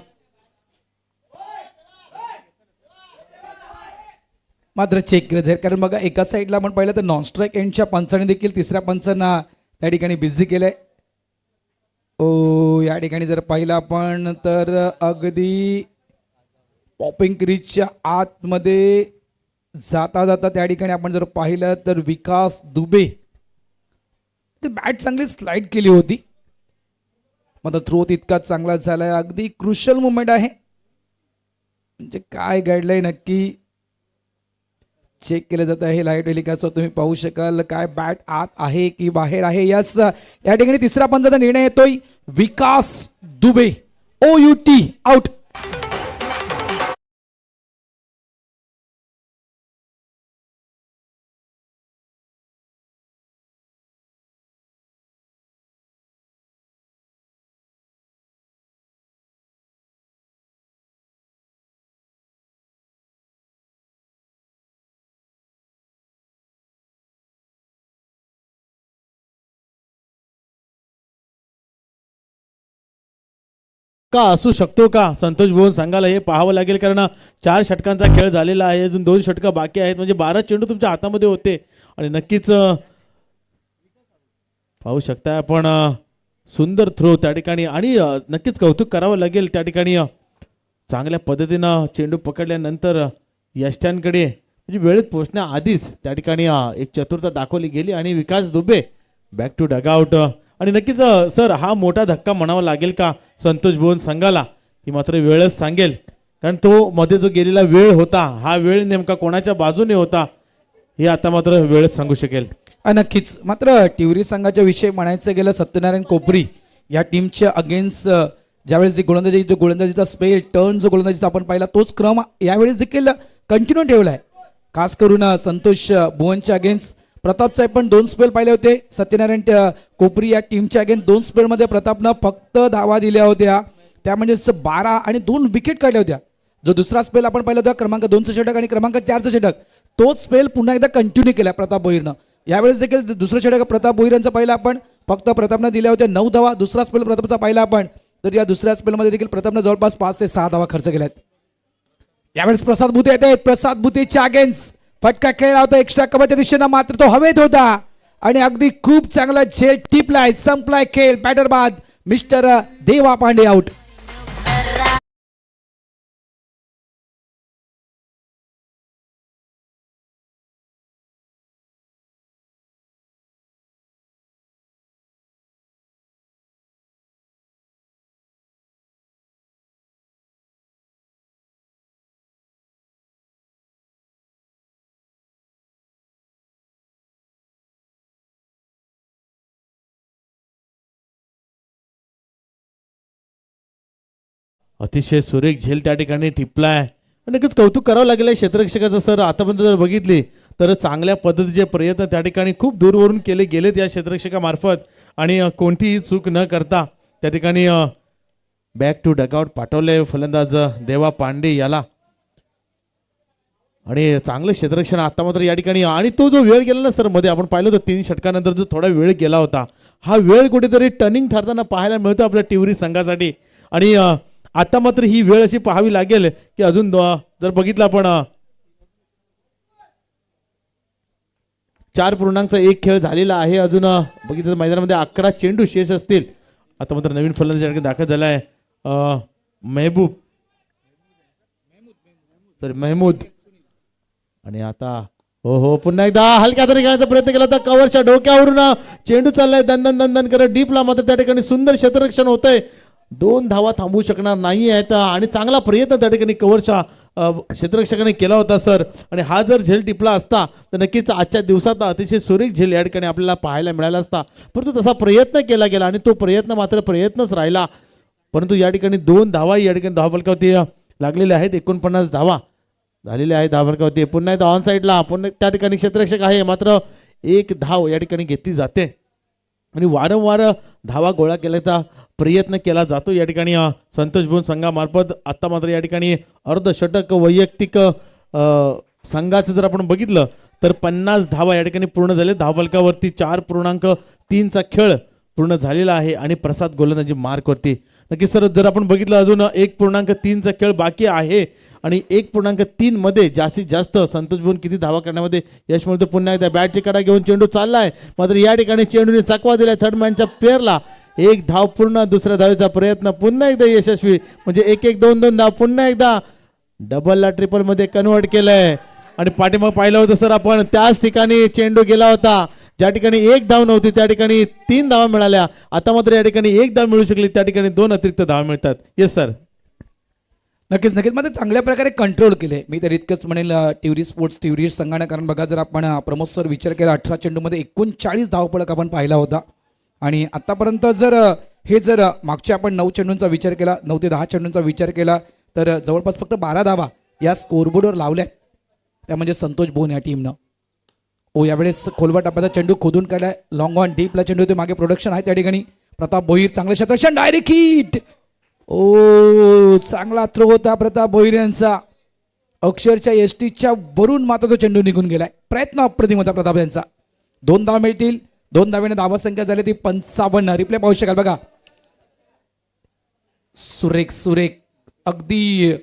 मात्र चेक केलं जाईल. कारण बघा, एका साईडला आपण पाहिलं तर नॉन स्ट्राईक एंडच्या पंचाने देखील तिसऱ्या पंचांना त्या ठिकाणी बिझी केलंय. या ठिकाणी जर पाहिलं आपण तर अगदी पॉपिंग क्रीजच्या आतमध्ये जाता जाता त्या ठिकाणी आपण जर पाहिलं तर विकास दुबे बॅट चांगली स्लाइड केली होती मात्र थ्रो तितका चांगला झालाय. अगदी क्रुशल मुवमेंट आहे. म्हणजे काय घडलंय नक्की चेक केलं जात आहे. लाईव्ह टेलिकास्टवर तुम्ही पाहू शकाल काय बॅट आत आहे की बाहेर आहे. या ठिकाणी तिसऱ्या पंचाचा निर्णय येतोय. विकास दुबे OUT आउट. का असू शकतो का संतोष भुवन संघाला हे पाहावं लागेल, कारण 4 षटकांचा खेळ झालेला आहे, अजून 2 षटकं बाकी आहेत, म्हणजे 12 चेंडू तुमच्या हातामध्ये होते आणि नक्कीच पाहू शकता आपण सुंदर थ्रो त्या ठिकाणी आणि नक्कीच कौतुक करावं लागेल त्या ठिकाणी चांगल्या पद्धतीनं चेंडू पकडल्यानंतर यष्ट्यांकडे म्हणजे वेळेत पोहोचण्याआधीच त्या ठिकाणी एक चतुरता दाखवली गेली आणि विकास दुबे बॅक टू डगआउट आणि नक्कीच सर हा मोठा धक्का म्हणावा लागेल का संतोष भुवन संघाला, ही मात्र वेळच सांगेल, कारण तो मध्ये जो गेलेला वेळ होता हा वेळ नेमका कोणाच्या बाजूने होता हे आता मात्र वेळच सांगू शकेल. नक्कीच. मात्र टिवरी संघाच्या विषयी म्हणायचं गेलं सत्यनारायण कोपरी या टीमच्या अगेन्स्ट ज्यावेळेस जी गोलंदाजीचा स्पेल टर्न जो गोलंदाजीचा आपण पाहिला तोच क्रम यावेळेस देखील कंटिन्यू ठेवला आहे. खास करून संतोष भुवनच्या अगेन्स्ट प्रतापचे पण 2 स्पेल पाहिले होते. सत्यनारायण कोपरी या टीमच्या अगेन्स्ट 2 स्पेलमध्ये प्रतापनं फक्त धावा दिल्या होत्या, त्या म्हणजे 12 आणि 2 विकेट काढल्या होत्या. जो दुसरा स्पेल आपण पाहिला होता क्रमांक 2चं षटक आणि क्रमांक 4चं षटक, तोच स्पेल पुन्हा एकदा कंटिन्यू केला प्रताप भोईरनं. यावेळेस देखील दुसरं षटक प्रताप भोईरांचा पाहिला आपण, फक्त प्रतापनं दिल्या होत्या 9 धावा. दुसरा स्पेल प्रतापचा पाहिला आपण, तर या दुसऱ्या स्पेलमध्ये देखील प्रतापनं जवळपास 5 ते 6 धावा खर्च केल्यात. यावेळेस प्रसाद भुते येत आहेत. प्रसाद भुतेच्या अगेन्स्ट फटका खेळला होता एक्स्ट्रा कव्हरच्या दिशेनं, मात्र तो हवेत होता आणि अगदी खूप चांगला झेल टिपलाय. संपलाय खेळ. बॅटर बाद मिस्टर देवा पांडे आउट. अतिशय सुरेख झेल त्या ठिकाणी टिपलाय. नक्कीच कौतुक करावं लागेल क्षेत्ररक्षकाचं सर. आतापर्यंत जर बघितली तर चांगल्या पद्धतीचे प्रयत्न त्या ठिकाणी खूप दूरवरून केले गेलेत या क्षेत्ररक्षकामार्फत आणि कोणतीही चूक न करता त्या ठिकाणी बॅक टू डगआउट पाठवले फलंदाज देवा पांडे याला आणि चांगलं क्षेत्ररक्षण आता मात्र या ठिकाणी. आणि तो जो वेळ गेला ना सर मध्ये आपण पाहिलं होतं 3 षटकानंतर जो थोडा वेळ गेला होता, हा वेळ कुठेतरी टर्निंग ठरताना पाहायला मिळतो आपल्या टिवरी संघासाठी. आणि आता मात्र ही वेळ अशी पाहावी लागेल की अजून जर बघितलं आपण 4.1 खेळ झालेला आहे. अजून बघितलं मैदानामध्ये 11 चेंडू शेष असतील. आता मात्र नवीन फलंदाज दाखल झालाय महमूद आणि आता हो पुन्हा एकदा हलक्या तरी खेळण्याचा प्रयत्न केला होता. कव्हरच्या डोक्यावरून चेंडू चाललाय दन दन दन करत डीपला, मात्र त्या ठिकाणी सुंदर क्षेत्ररक्षण होतंय. 2 धावा थांबवू शकणार नाही आहेत आणि चांगला प्रयत्न त्या ठिकाणी कव्हरच्या क्षेत्ररक्षकाने केला होता सर. आणि हा जर झेल टिपला असता तर नक्कीच आजच्या दिवसात अतिशय सुरेख झेल या ठिकाणी आपल्याला पाहायला मिळाला असता, परंतु तसा प्रयत्न केला गेला आणि तो प्रयत्न मात्र प्रयत्नच राहिला. परंतु या ठिकाणी 2 धावा या ठिकाणी धावफलकावरती लागलेल्या आहेत. 49 धावा झालेल्या आहेत धावफलकावरती. पुन्हा एकदा ऑन साईडला पुन्हा त्या ठिकाणी क्षेत्ररक्षक आहे, मात्र 1 धाव या ठिकाणी घेतली जाते आणि वारंवार धावा गोळा केल्याचा प्रयत्न केला जातो या ठिकाणी संतोष भुवन संघामार्फत. आता मात्र या ठिकाणी अर्धशतक वैयक्तिक संघाचं जर आपण बघितलं तर 50 धावा या ठिकाणी पूर्ण झाले. धावफलकावरती 4.3चा खेळ पूर्ण झालेला आहे आणि प्रसाद गोलंदाजी मार्कवरती. नक्की सर जर आपण बघितलं अजून 1.3चा खेळ बाकी आहे आणि 1.3 मध्ये जास्तीत जास्त संतोष भुवन किती धावा करण्यामध्ये यश मिळतो. पुन्हा एकदा बॅटची कडा घेऊन चेंडू चाललाय, मात्र या ठिकाणी चेंडूने चकवा दिलाय थर्ड मॅनच्या पेअरला. 1 धाव पूर्ण. दुसऱ्या धावेचा प्रयत्न पुन्हा एकदा यशस्वी, म्हणजे 1-1 2-2 धाव पुन्हा एकदा डबलला ट्रिपल मध्ये कन्वर्ट केलंय. आणि पाठीमाग पाहिलं होतं सर आपण त्याच ठिकाणी चेंडू गेला होता ज्या ठिकाणी 1 धाव नव्हती त्या ठिकाणी 3 धावा मिळाल्या. आता मात्र या ठिकाणी 1 धाव मिळू शकली, त्या ठिकाणी 2 अतिरिक्त धावा मिळतात. Yes sir. नक्कीच मध्ये चांगल्या प्रकारे कंट्रोल केले. मी तर इतकंच म्हणेल टिवरी स्पोर्ट्स टिवरी संघाने, कारण बघा जर आपण प्रमोद सर विचार केला 18 चेंडूमध्ये 39 धावफलक आपण पाहिला होता आणि आतापर्यंत जर मागच्या आपण 9 चेंडूंचा विचार केला, 9 ते 10 चेंडूंचा विचार केला तर जवळपास फक्त 12 धावा या स्कोरबोर्डवर लावल्यात, त्या म्हणजे संतोष भुवन या टीमनं. यावेळेस खोलवा टप्प्याचा चेंडू खोदून काढलाय. लॉंग ऑन डीपला चेंडू होते, मागे प्रोडक्शन आहे त्या ठिकाणी. प्रताप भोईर चांगलं क्षेत्ररक्षण, डायरेक्ट हिट. चांगला थ्रो होता प्रताप भोईर यांचा. अक्षरच्या एसटीच्या वरून मात्र तो चेंडू निघून गेलाय. प्रयत्न अप्रतिम होता प्रताप यांचा. 2 धावा मिळतील. 2 धावेने धावा संख्या झाली ती 55. रिप्ले पाहू शकाल बघा. सुरेख सुरेख अगदी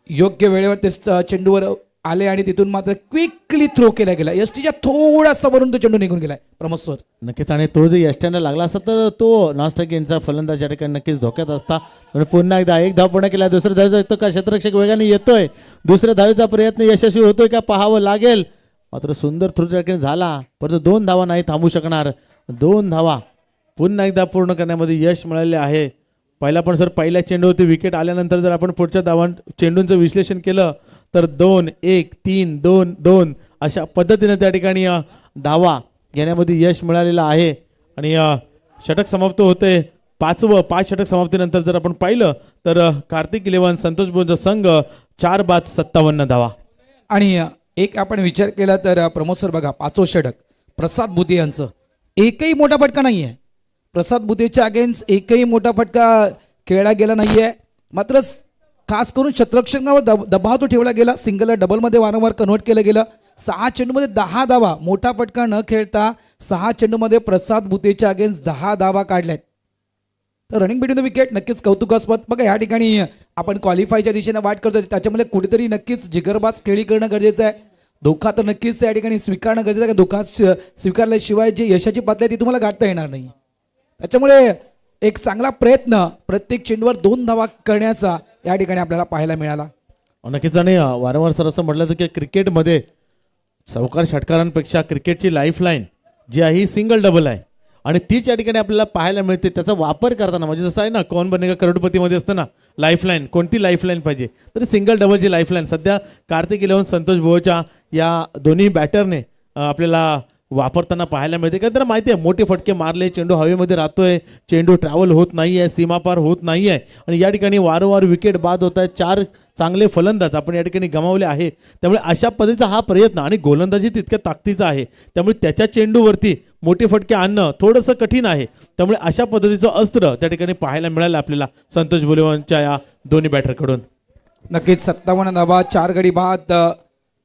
योग्य वेळेवर ते चेंडूवर आले आणि तिथून मात्र क्विकली थ्रो केला गेला. यष्टीच्या थोडासा वरून तो चेंडू निघून गेलाय प्रमोद सर. नक्कीच, आणि तो जर यष्ट्यानं लागला असता तर तो नॉनस्ट्राईक यांचा फलंदाज या ठिकाणी नक्कीच धोक्यात असता. पण पुन्हा एकदा एक धाव पूर्ण केला, दुसऱ्या धावेचा येतो का क्षेत्ररक्षक वेगाने येतोय, दुसऱ्या धावेचा प्रयत्न यशस्वी होतोय का पाहावं लागेल. मात्र सुंदर थ्रो त्या ठिकाणी झाला, परंतु 2 धावा नाही थांबू शकणार. 2 धावा पुन्हा एकदा पूर्ण करण्यामध्ये यश मिळाले आहे. पहिला पण सर पहिल्या चेंडूवरती विकेट आल्यानंतर जर आपण पुढच्या चेंडूंचं विश्लेषण केलं तर 2-1, 3-2-2 अशा पद्धतीने त्या ठिकाणी धावा घेण्यामध्ये यश मिळालेलं आहे. आणि षटक समाप्त होते 5 षटक समाप्तीनंतर जर आपण पाहिलं तर कार्तिक 11 संतोष बोंचा संघ 4-57 धावा. आणि एक आपण विचार केला तर प्रमोद सर बघा 5वं षटक प्रसाद बुते यांचं एकही मोठा फटका नाहीये. प्रसाद बुतेच्या अगेन्स्ट एकही मोठा फटका खेळला गेला नाहीये. मात्र खास करून क्षेत्ररक्षकावर दबाव तो ठेवला गेला. सिंगलला डबलमध्ये वारंवार कन्व्हर्ट केलं गेलं. 6 चेंडूमध्ये 10 धावा, मोठा फटका न खेळता 6 चेंडूमध्ये प्रसाद बुतेच्या अगेन्स्ट 10 धावा काढल्यात. तर रनिंग बिटवीन द विकेट नक्कीच कौतुकास्पद. बघा या ठिकाणी आपण क्वालिफायच्या दिशेने वाट करतो, त्याच्यामध्ये कुठेतरी नक्कीच जिगरबाज खेळी करणं गरजेचं आहे. धोका तर नक्कीच या ठिकाणी स्वीकारणं गरजेचं आहे. धोका स्वीकारल्याशिवाय जी यशाची पातळी ती तुम्हाला गाठता येणार नाही. त्याच्यामुळे एक चांगला प्रयत्न प्रत्येक चेंडूवर 2 धावा करण्याचा या ठिकाणी आपल्याला पाहायला मिळाला. नक्कीच, आणि वारंवार सर असं म्हटलं तर की क्रिकेटमध्ये सावकार षटकारांपेक्षा क्रिकेटची लाईफलाईन जी आहे ही सिंगल डबल आहे. आणि तीच या ठिकाणी आपल्याला पाहायला मिळते. त्याचा वापर करताना म्हणजे जसं आहे ना कौन बनेगा करोडपतीमध्ये असतं ना लाईफलाईन, कोणती लाईफलाईन पाहिजे तर सिंगल डबलची लाईफलाईन सध्या कार्तिक 11 संतोष भोच्या या दोन्ही बॅटरने आपल्याला वापरताना पाहायला मिळते. कारण त्याला माहिती आहे मोठे फटके मारले, चेंडू हवेमध्ये राहतोय, चेंडू ट्रॅव्हल होत नाही आहे, सीमापार होत नाही आहे आणि या ठिकाणी वारंवार विकेट बाद होत आहेत. 4 चांगले फलंदाज आपण या ठिकाणी गमावले आहे. त्यामुळे अशा पद्धतीचा हा प्रयत्न आणि गोलंदाजी तितक्या ताकदीचा आहे. त्यामुळे त्याच्या चेंडूवरती मोठे फटके आणणं थोडंसं कठीण आहे. त्यामुळे अशा पद्धतीचं अस्त्र त्या ठिकाणी पाहायला मिळालं आपल्याला संतोष बोलेवांच्या या दोन्ही बॅटरकडून. नक्कीच 57 धावा, 4 गडी बाद,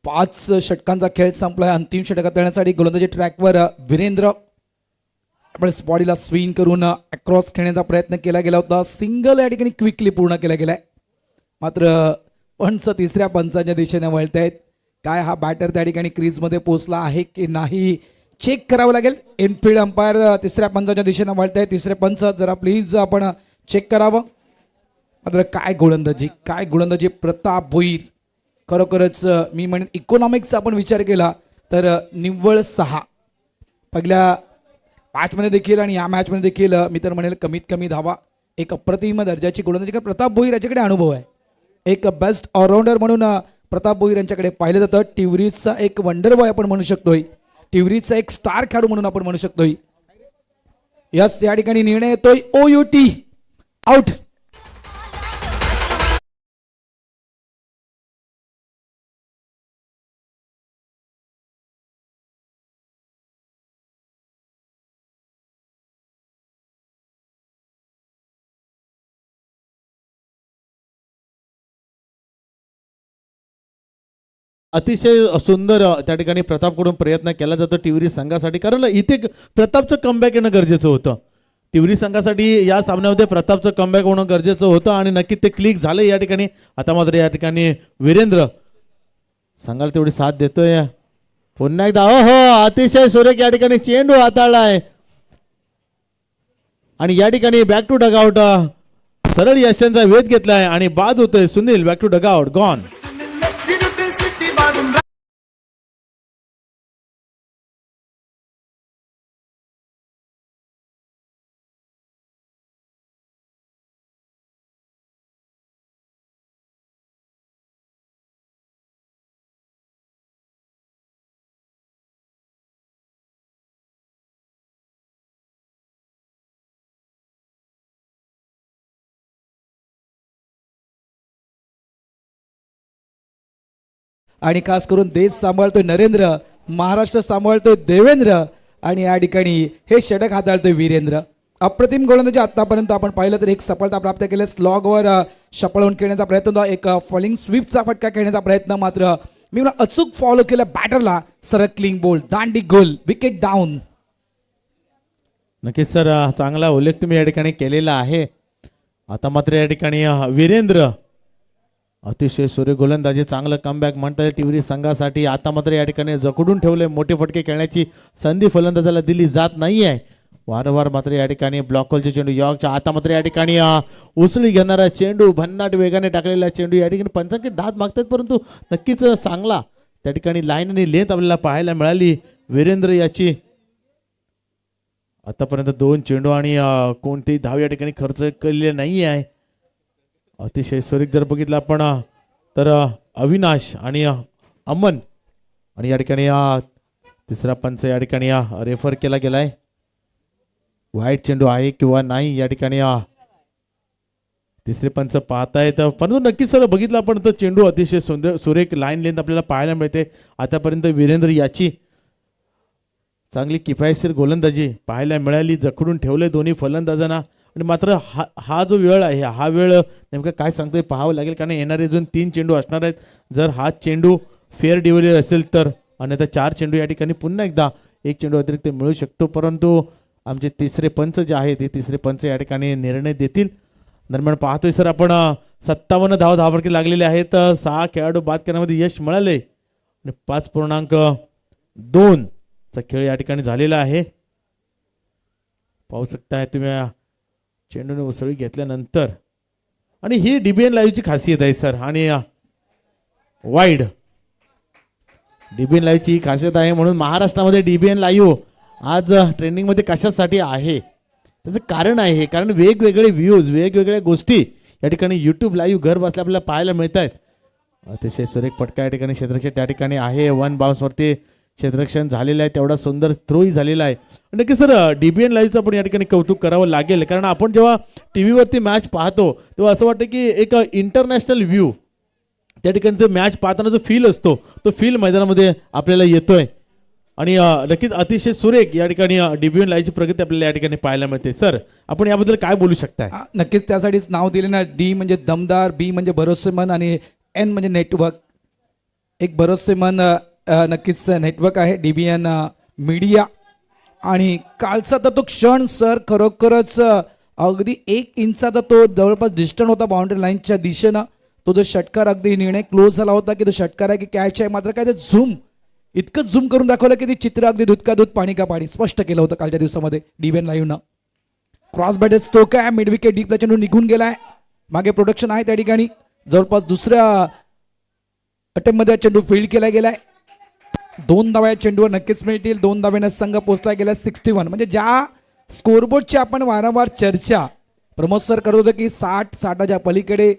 5 षटकांचा खेळ संपलाय. अंतिम षटकात येण्यासाठी गोलंदाजी ट्रॅकवर वीरेंद्र आपण बॉडीला स्विंग करून अक्रॉस खेळण्याचा प्रयत्न केला गेला होता. सिंगल या ठिकाणी क्विकली पूर्ण केला गेलाय. मात्र पंच तिसऱ्या पंचाच्या दिशेने वळत आहेत. काय हा बॅटर त्या ठिकाणी क्रीजमध्ये पोहोचला आहे की नाही चेक करावं लागेल. इनफिल्ड अंपायर तिसऱ्या पंचाच्या दिशेने वळत आहेत. तिसरे पंच जरा प्लीज आपण चेक करावं. मात्र काय गोलंदाजी प्रताप भोईर. खरोखरच मी म्हणेन इकॉनॉमिक्सचा आपण विचार केला तर निव्वळ 6 पहिल्या मॅचमध्ये देखील आणि या मॅचमध्ये देखील मी तर म्हणेल कमीत कमी धावा. एक अप्रतिम दर्जाची गोलंदाजी कारण प्रताप भोईर याच्याकडे अनुभव आहे. एक बेस्ट ऑलराऊंडर म्हणून प्रताप भोईर यांच्याकडे पाहिलं जातं. टिवरीजचा एक वंडर बॉय आपण म्हणू शकतोय. टिवरीजचा एक स्टार खेळाडू म्हणून आपण म्हणू शकतोय. यस या ठिकाणी निर्णय येतोय OUT आउट. अतिशय सुंदर त्या ठिकाणी प्रतापकडून प्रयत्न केला जातो टिवरी संघासाठी. कारण इथे प्रतापचं कमबॅक येणं गरजेचं होतं. टिवरी संघासाठी या सामन्यामध्ये प्रतापचं कमबॅक होणं गरजेचं होतं आणि नक्कीच ते क्लिक झालं या ठिकाणी. आता मात्र या ठिकाणी वीरेंद्र संघाला तेवढी साथ देतोय. पुन्हा एकदा हो अतिशय सुरेख या ठिकाणी चेंडू हाताळला आहे आणि या ठिकाणी बॅक टू डगआउट सरळ यष्ट्यांचा वेध घेतलाय आणि बाद होतोय. Sunil back to dugout gone. आणि खास करून देश सांभाळतोय नरेंद्र, महाराष्ट्र सांभाळतोय देवेंद्र आणि या ठिकाणी हे षटक हाताळतोय वीरेंद्र. अप्रतिम गोलंदाजी आतापर्यंत आपण पाहिलं तर एक सफलता प्राप्त केली. स्लॉगवर शपळवून खेळण्याचा प्रयत्न होता. एक फॉलिंग स्वीपचा फटका खेळण्याचा प्रयत्न मात्र मी अचूक फॉलो केलं बॅटरला. सरळ क्लीन बोल्ड, दांडी गोल, विकेट डाऊन. नक्कीच सर चांगला उल्लेख तुम्ही या ठिकाणी केलेला आहे. आता मात्र या ठिकाणी वीरेंद्र अतिशय सूर्य गोलंदाजी चांगलं कमबॅक म्हणता येईल टिवरी संघासाठी. आता मात्र या ठिकाणी जखडून ठेवले, मोठे फटके खेळण्याची संधी फलंदाजाला दिली जात नाहीये. वारंवार मात्र या ठिकाणी ब्लॉकहोलचे चेंडू यॉर्कच्या. आता मात्र या ठिकाणी उसळी घेणारा चेंडू, भन्नाट वेगाने टाकलेला चेंडू. या ठिकाणी पंचांकित दाद मागतात, परंतु नक्कीच चांगला त्या ठिकाणी लाईन आणि लेंथ आपल्याला पाहायला मिळाली वीरेंद्र याची. आतापर्यंत 2 चेंडू आणि कोणतेही धाव या ठिकाणी खर्च केलेले नाही आहे. अतिशय सुरेख जर बघितलं आपण तर अविनाश आणि अमन आणि या ठिकाणी तिसरा पंच या ठिकाणी रेफर केला गेलाय. वाईट चेंडू आहे किंवा नाही या ठिकाणी तिसरे पंच पाहतायत, परंतु नक्कीच सर बघितलं आपण तर चेंडू अतिशय सुंदर सुरेख लाईन लेंथ आपल्याला पाहायला मिळते. आतापर्यंत वीरेंद्र याची चांगली किफायतशीर गोलंदाजी पाहायला मिळाली, जखडून ठेवले दोन्ही फलंदाजांना. आणि मात्र हा जो वेळ आहे, हा वेळ नेमका काय सांगतोय पाहावं लागेल, कारण येणारे अजून 3 चेंडू असणार आहेत. जर हा चेंडू फेअर डिव्हिलियर असेल तर, आणि आता 4 चेंडू या ठिकाणी पुन्हा एकदा 1 चेंडू अतिरिक्त मिळू शकतो. परंतु आमचे तिसरे पंच जे आहेत ते तिसरे पंच या ठिकाणी निर्णय देतील. दरम्यान पाहतोय सर आपण 57 धावफटके लागलेले आहेत. 6 खेळाडू बाद करण्यामध्ये यश मिळाले आणि 5.2 चा खेळ या ठिकाणी झालेला आहे. पाहू शकताय तुम्ही चेंडूने उसळी घेतल्यानंतर. आणि ही डीबीएन लाईव्हची खासियत आहे सर. आणि वाईड डीबीएन लाईव्हची ही खासियत आहे, म्हणून महाराष्ट्रामध्ये डीबीएन लाईव्ह आज ट्रेंडिंगमध्ये कशासाठी आहे त्याचं कारण आहे, कारण वेगवेगळे व्ह्यूज, वेगवेगळ्या गोष्टी या ठिकाणी यूट्यूब लाईव्ह घर बसल्या आपल्याला पाहायला मिळत आहेत. अतिशय सुरेख फटका या ठिकाणी क्षेत्ररक्षण त्या ठिकाणी आहे. 1 बाउन्सवरती क्षेत्ररक्षण झालेलं आहे, तेवढा सुंदर थ्रोही झालेला आहे. नक्की सर डीबीएन लाईव्हचं आपण या ठिकाणी कौतुक करावं लागेल, कारण आपण जेव्हा टी व्हीवरती मॅच पाहतो तेव्हा असं वाटतं की एक इंटरनॅशनल व्ह्यू त्या ठिकाणी तो मॅच पाहताना जो फील असतो तो फील मैदानामध्ये आपल्याला येतोय. आणि नक्कीच अतिशय सुरेख या ठिकाणी डीबीएन लाईव्हची प्रगती आपल्याला या ठिकाणी पाहायला मिळते. सर आपण याबद्दल काय बोलू शकताय? नक्कीच त्यासाठीच नाव दिले ना. डी म्हणजे दमदार, बी म्हणजे भरोसेमंद आणि एन म्हणजे नेटवर्क. एक भरोसेमंद नक्कीच नेटवर्क आहे डीबीएन मीडिया. आणि कालचा तर तो क्षण सर खरोखरच अगदी 1 इंचाचा तो जवळपास डिस्टन्स होता बाउंड्री लाईनच्या दिशेनं. तो जो षटकार अगदी निर्णय क्लोज झाला होता की तो षटकार आहे की कॅच आहे, मात्र काय ते झूम इतकं झूम करून दाखवलं की ते चित्र अगदी दूध का दूध पाणी का पाणी स्पष्ट केलं होतं कालच्या दिवसामध्ये डीबीएन लाईव्हनं. क्रॉस बॅटेड स्ट्रोक आहे, मिड विकेट डीपला चेंडू निघून गेलाय. मागे प्रोडक्शन आहे त्या ठिकाणी. जवळपास दुसऱ्या अटेम्प्टमध्ये चेंडू फील्ड केला गेलाय. 2 धावा चेंडूवर नक्कीच मिळतील. 2 धाव्यानं संघ पोहोचला गेला 61. म्हणजे ज्या स्कोरबोर्डची आपण वारंवार चर्चा प्रमोद सर करत होतो की 60च्या पलीकडे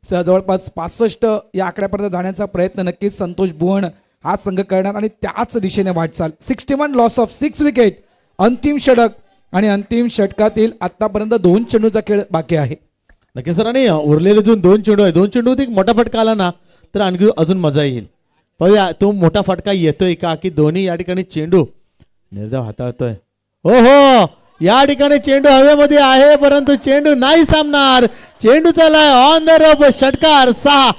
जवळपास 65 या आकड्यापर्यंत जाण्याचा प्रयत्न नक्कीच संतोष भुवन हा संघ करणार आणि त्याच दिशेने वाटचाल. 61 लॉस ऑफ 6 विकेट, अंतिम षटक आणि अंतिम षटकातील आतापर्यंत 2 चेंडूचा खेळ बाकी आहे. नक्की सर. आणि उरलेले 2 चेंडू आहे, 2 चेंडू एक मोठा फटका आला ना तर आणखी अजून मजा येईल. पाहूया तो मोठा फटका येतोय का, की दोन्ही या ठिकाणी चेंडू निर्धाव हाताळतोय. हो हो, या ठिकाणी चेंडू हवेमध्ये आहे, परंतु चेंडू नाही सामणार. चेंडू चालाय ऑन द रोप, षटकार 6.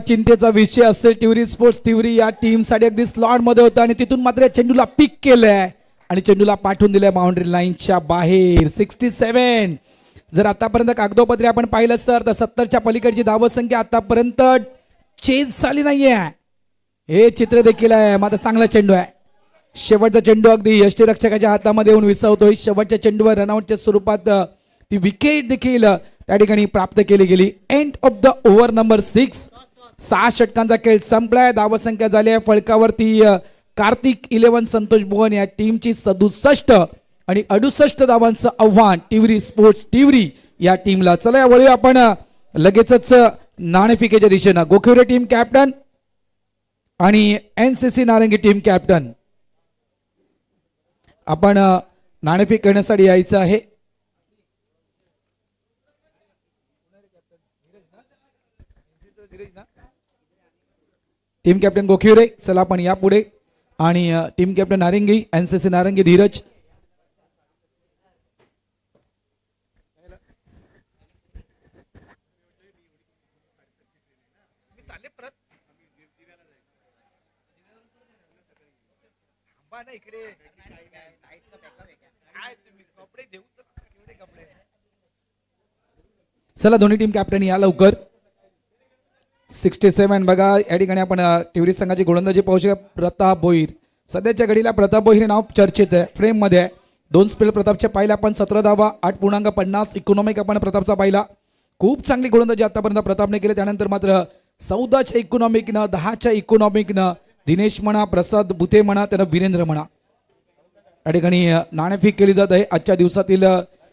चिंतेचा विषय असेल टिवरी स्पोर्ट्स टिवरी या टीमसाठी अगदी स्लॉट मध्ये होता आणि तिथून मात्र चेंडूला पिक केलंय आणि चेंडूला पाठवून दिलंय बाउंड्री लाईनच्या बाहेर. 67. जर आतापर्यंत कागदोपत्री आपण पाहिलं सर तर 70च्या पलीकडची धावसंख्या आतापर्यंत चेंज झाली नाहीये. हे चित्र देखील आहे. मात्र चांगला चेंडू आहे. शेवटचा चेंडू अगदी यष्टीरक्षकाच्या हातामध्ये येऊन विसावतोय. शेवटच्या चेंडूवर रनआउटच्या स्वरूपात ती विकेट देखील त्या ठिकाणी प्राप्त केली गेली. End of the over number 6. 6 षटकांचा खेळ संपलाय. धावसंख्या झाली आहे फलकावरती कार्तिक 11 संतोष भुवन या टीमची 67 आणि 68 धावांचं आव्हान टिवरी स्पोर्ट्स टिवरी या टीमला. चला यावेळी आपण लगेचच नाणेफेकीच्या दिशेनं गोखिवरे टीम कॅप्टन आणि एनसीसी नारंगी टीम कॅप्टन आपण नाणेफेक करण्यासाठी यायचं आहे. टीम कॅप्टन गोखिवरे चला आपण या पुढे आणि टीम कॅप्टन नारंगी एनसीसी नारंगी धीरज. चला दोन्ही टीम कॅप्टन या लवकर. 67 बघा या ठिकाणी आपण टिवरी संघाची गोलंदाजी पाहू शकता. प्रताप भोईर सध्याच्या घडीला प्रताप भोईर हे नाव चर्चेत आहे, फ्रेम मध्ये आहे. 2 स्पेल प्रतापच्या पाहिला आपण 17 धावा 8.50 इकॉनॉमिक आपण प्रतापचा पाहिला. खूप चांगली गोलंदाजी आतापर्यंत प्रतापने केली. त्यानंतर मात्र 14च्या इकॉनॉमिकनं 10च्या इकॉनॉमिकनं दिनेश म्हणा, प्रसाद बुते म्हणा, त्यानं वीरेंद्र म्हणा या ठिकाणी नाणेफेक केली जात आहे. आजच्या दिवसातील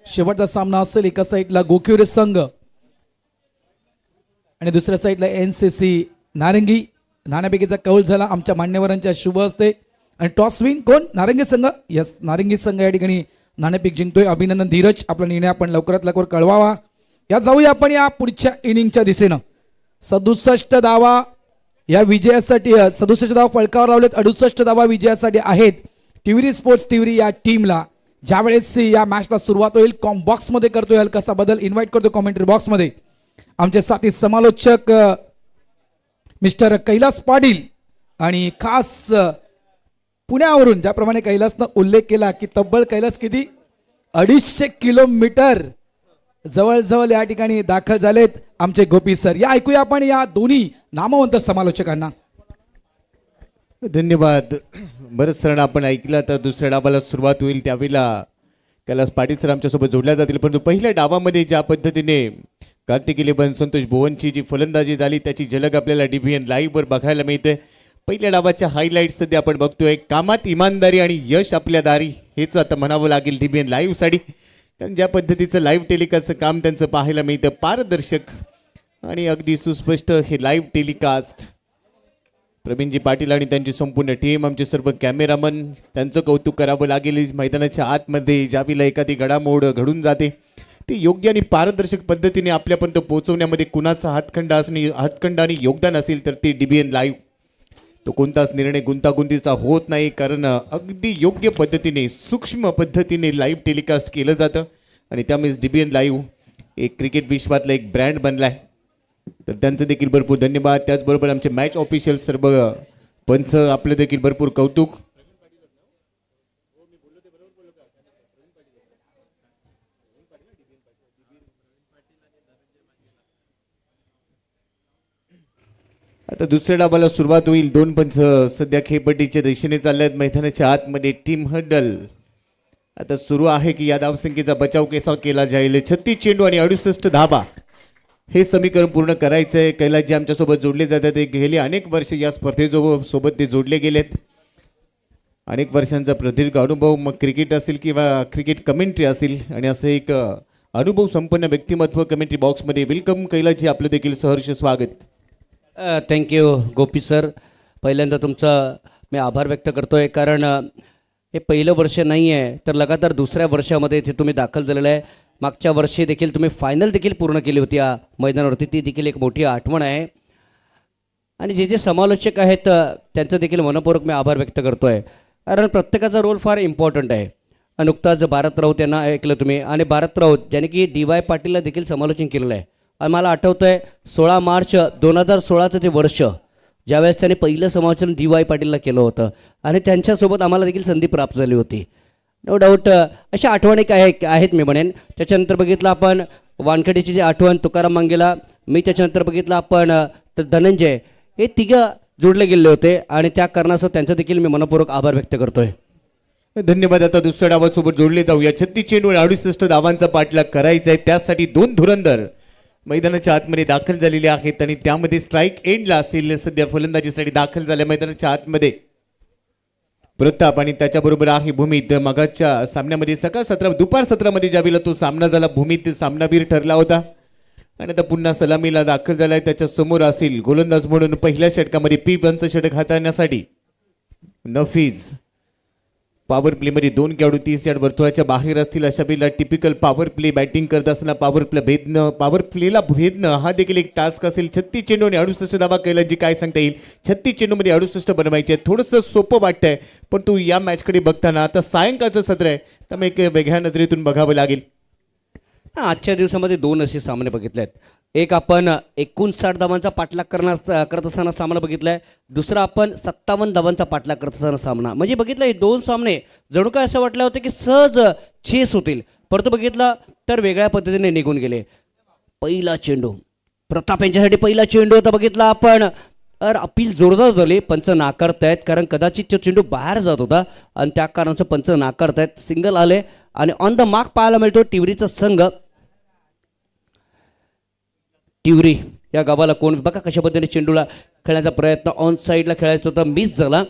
शेवटचा सामना असेल. एका साईडला गोखिवरे संघ आणि दुसऱ्या साईडला NCC नारंगी. नाणेफेकीचा कौल झाला आमच्या मान्यवरांच्या शुभ हस्ते आणि टॉस विन कोण? नारंगी संघ. यस, नारंगी संघ या ठिकाणी नाणेफेक जिंकतोय. अभिनंदन धीरज. आपला निर्णय आपण लवकरात लवकर कळवावा. या जाऊया आपण या पुढच्या इनिंगच्या दिशेनं. 67 धावा या विजयासाठी 67 धावा फळकावर लावलेत. 68 धावा विजयासाठी आहेत टिवरी स्पोर्ट्स टिवरी या टीमला. ज्यावेळेस या मॅचला सुरुवात होईल बॉक्स मध्ये करतोय हलकासा बदल. इन्व्हाइट करतो कॉमेंट्री बॉक्स मध्ये आमचे साथी समालोचक मिस्टर कैलास पाटील आणि खास पुण्यावरून ज्याप्रमाणे कैलासनं उल्लेख केला की तब्बल कैलास किती 250 किलोमीटर जवळजवळ या ठिकाणी दाखल झालेत आमचे गोपी सर. या ऐकूया आपण या दोन्ही नामवंत समालोचकांना. धन्यवाद. बरंच सर आपण ऐकलं. तर दुसऱ्या डावाला सुरुवात होईल त्यावेळेला कैलास पाटील सर आमच्यासोबत जोडल्या जातील. परंतु पहिल्या डावामध्ये ज्या पद्धतीने कार्तिक इलेवन संतोष भुवनची जी फलंदाजी झाली त्याची झलक आपल्याला DBN लाईव्हवर बघायला मिळते. पहिल्या डावाच्या हायलाईट्स सध्या आपण बघतोय. कामात इमानदारी आणि यश आपल्या दारी हेच आता म्हणावं लागेल DBN लाईव्हसाठी. कारण ज्या पद्धतीचं लाईव्ह टेलिकास्टचं काम त्यांचं पाहायला मिळतं पारदर्शक आणि अगदी सुस्पष्ट हे लाईव्ह टेलिकास्ट. प्रवीणजी पाटील आणि त्यांची संपूर्ण टीम, आमचे सर्व कॅमेरामन, त्यांचं कौतुक करावं लागेल. मैदानाच्या आतमध्ये ज्यावेळेला एखादी घडामोड घडून जाते ते योग्य आणि पारदर्शक पद्धतीने आपल्यापर्यंत पोहोचवण्यामध्ये कुणाचा हातखंड आणि योगदान असेल तर ते DBN लाईव्ह. तो कोणताच निर्णय गुंतागुंतीचा होत नाही कारण अगदी योग्य पद्धतीने सूक्ष्म पद्धतीने लाईव्ह टेलिकास्ट केलं जातं आणि त्यामुळेच DBN लाईव्ह एक क्रिकेट विश्वातला एक ब्रँड बनला आहे. तर त्यांचं देखील भरपूर धन्यवाद. त्याचबरोबर आमचे मॅच ऑफिशियल सर्व पंच आपलं देखील भरपूर कौतुक. आता दुसऱ्या डावाला सुरुवात होईल. 2 पंच सध्या खेळपट्टीच्या दिशेने चालले आहेत. मैदानाच्या आतमध्ये टीम हडल आता सुरू आहे की या धावसंख्येचा बचाव कसा केला जाईल. 36 चेंडू आणि 68 धाबा हे समीकरण पूर्ण करायचं आहे. कैलासजी आमच्यासोबत जोडले जातात. ते गेली अनेक वर्ष या स्पर्धेसोबत ते जोडले गेलेत. अनेक वर्षांचा प्रदीर्घ अनुभव, मग क्रिकेट असेल किंवा क्रिकेट कमेंट्री असेल आणि असं एक अनुभव संपन्न व्यक्तिमत्व कमेंट्री बॉक्समध्ये. वेलकम कैलासजी, आपलं देखील सहर्ष स्वागत. थँक्यू गोपी सर. पहिल्यांदा तुमचा मी आभार व्यक्त करतो आहे कारण हे पहिलं वर्ष नाही आहे तर लगातार दुसऱ्या वर्षामध्ये इथे तुम्ही दाखल झालेलं आहे. मागच्या वर्षी देखील तुम्ही फायनल देखील पूर्ण केली होती या मैदानावरती. ती देखील एक मोठी आठवण आहे आणि जे जे समालोचक आहेत त्यांचं देखील मनपूर्वक मी आभार व्यक्त करतो आहे कारण प्रत्येकाचा रोल फार इम्पॉर्टंट आहे. नुकताच भारत राऊत यांना ऐकलं तुम्ही आणि भारत राऊत ज्यांनी की DY पाटीलला देखील समालोचन केलेलं आहे. आणि मला आठवतं आहे 16 मार्च 2016चं ते वर्ष ज्यावेळेस त्यांनी पहिलं समालोचन DY पाटीलला केलं होतं आणि त्यांच्यासोबत आम्हाला देखील संधी प्राप्त झाली होती. नो डाऊट अशा आठवणी काय आहेत मी म्हणेन. त्याच्यानंतर बघितलं आपण वानखेडेची जी आठवण तुकाराम मांगेला, मी त्याच्यानंतर बघितलं आपण धनंजय, हे तिघं जोडले गेले होते आणि त्या कारणास्तव त्यांचा देखील मी मनपूर्वक आभार व्यक्त करतोय. धन्यवाद. आता दुसऱ्या डावासोबत जोडले जाऊया. 36 चेंडू आणि 68 धावांचा पाठलाग करायचा आहे. त्यासाठी 2 धुरंधर मैदानाच्या आतमध्ये दाखल झालेले आहेत आणि त्यामध्ये स्ट्राईक एंडला असेल सध्या फलंदाजीसाठी दाखल झाल्या मैदानाच्या आतमध्ये प्रताप आणि त्याच्याबरोबर आहे भूमित. मगाच्या सामन्यामध्ये दुपार सत्रामध्ये ज्यावेळेला तो सामना झाला भूमित सामनावीर ठरला होता आणि आता पुन्हा सलामीला दाखल झालाय. त्याच्या समोर असेल गोलंदाज म्हणून पहिल्या षटकामध्ये P1चं षटक हाताळण्यासाठी नफीज. पॉवर प्लेमध्ये 2 खेळाडू 30 यार्ड वर्तुळाच्या बाहेर असतील. अशा वेळेला टिपिकल पॉवर प्ले बॅटिंग करत असताना पॉवर प्लेला भेदणं हा देखील एक टास्क असेल. 36 चेंडू आणि 68 धावा कैलासजी काय सांगता येईल. 36 चेंडूमध्ये 68 बनवायचे. थोडंसं सोपं वाटतंय पण तू या मॅचकडे बघताना आता सायंकाळचं सत्र आहे त्यामुळे एक वेगळ्या नजरेतून बघावं लागेल. आजच्या दिवसामध्ये 2 असे सामने बघितले आहेत. एक आपण 59 धावांचा पाठलाग करत असताना सामना बघितलाय, दुसरा आपण 57 धावांचा पाठलाग करत असताना सामना. म्हणजे बघितलं हे दोन सामने जणू काय असं वाटलं होतं की सहज चेस होतील, परंतु बघितलं तर वेगळ्या पद्धतीने निघून गेले. पहिला चेंडू प्रताप यांच्यासाठी पहिला चेंडू होता बघितला आपण. अपील जोरदार झाली, पंच नाकारतायत कारण कदाचित तो चेंडू बाहेर जात होता आणि त्या कारणाचं पंच नाकारतायत. सिंगल आले आणि ऑन द मार्क पाहायला मिळतो टिवरीचा संघ. टिवरी या गावाला कोण बघा कशा पद्धतीने चेंडूला खेळण्याचा प्रयत्न ऑन साईडला खेळायचा होता, मिस झाला.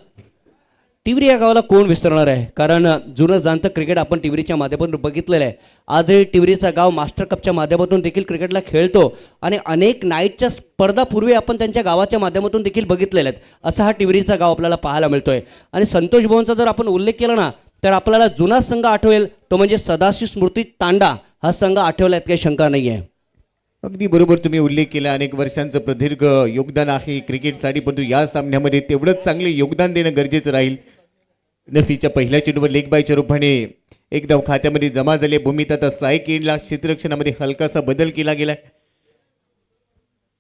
टिवरी या गावाला कोण विसरणार आहे, कारण जुनं जाणतं क्रिकेट आपण टिवरीच्या माध्यमातून बघितलेलं आहे. आजही टिवरीचा गाव मास्टर कपच्या माध्यमातून देखील क्रिकेटला खेळतो आणि अनेक नाईटच्या स्पर्धापूर्वी आपण त्यांच्या गावाच्या माध्यमातून देखील बघितलेले आहेत. असा हा टिवरीचा गाव आपल्याला पाहायला मिळतोय. आणि संतोष भुवनचा जर आपण उल्लेख केला ना तर आपल्याला जुना संघ आठवेल, तो म्हणजे सदाशिव स्मृती तांडा हा संघ आठवला, यात काही शंका नाही आहे. अगदी बरोबर तुम्ही उल्लेख केला. अनेक वर्षांचं प्रदीर्घ योगदान आहे क्रिकेटसाठी, परंतु या सामन्यामध्ये तेवढंच चांगले योगदान देणं गरजेचं राहील. नफीच्या पहिल्या चेंडूवर लेग बायच्या रूपाने एक धाव खात्यामध्ये जमा झाले. भूमीत आता स्ट्राईक एंडला क्षेत्ररक्षणामध्ये हलकासा बदल केला गेलाय.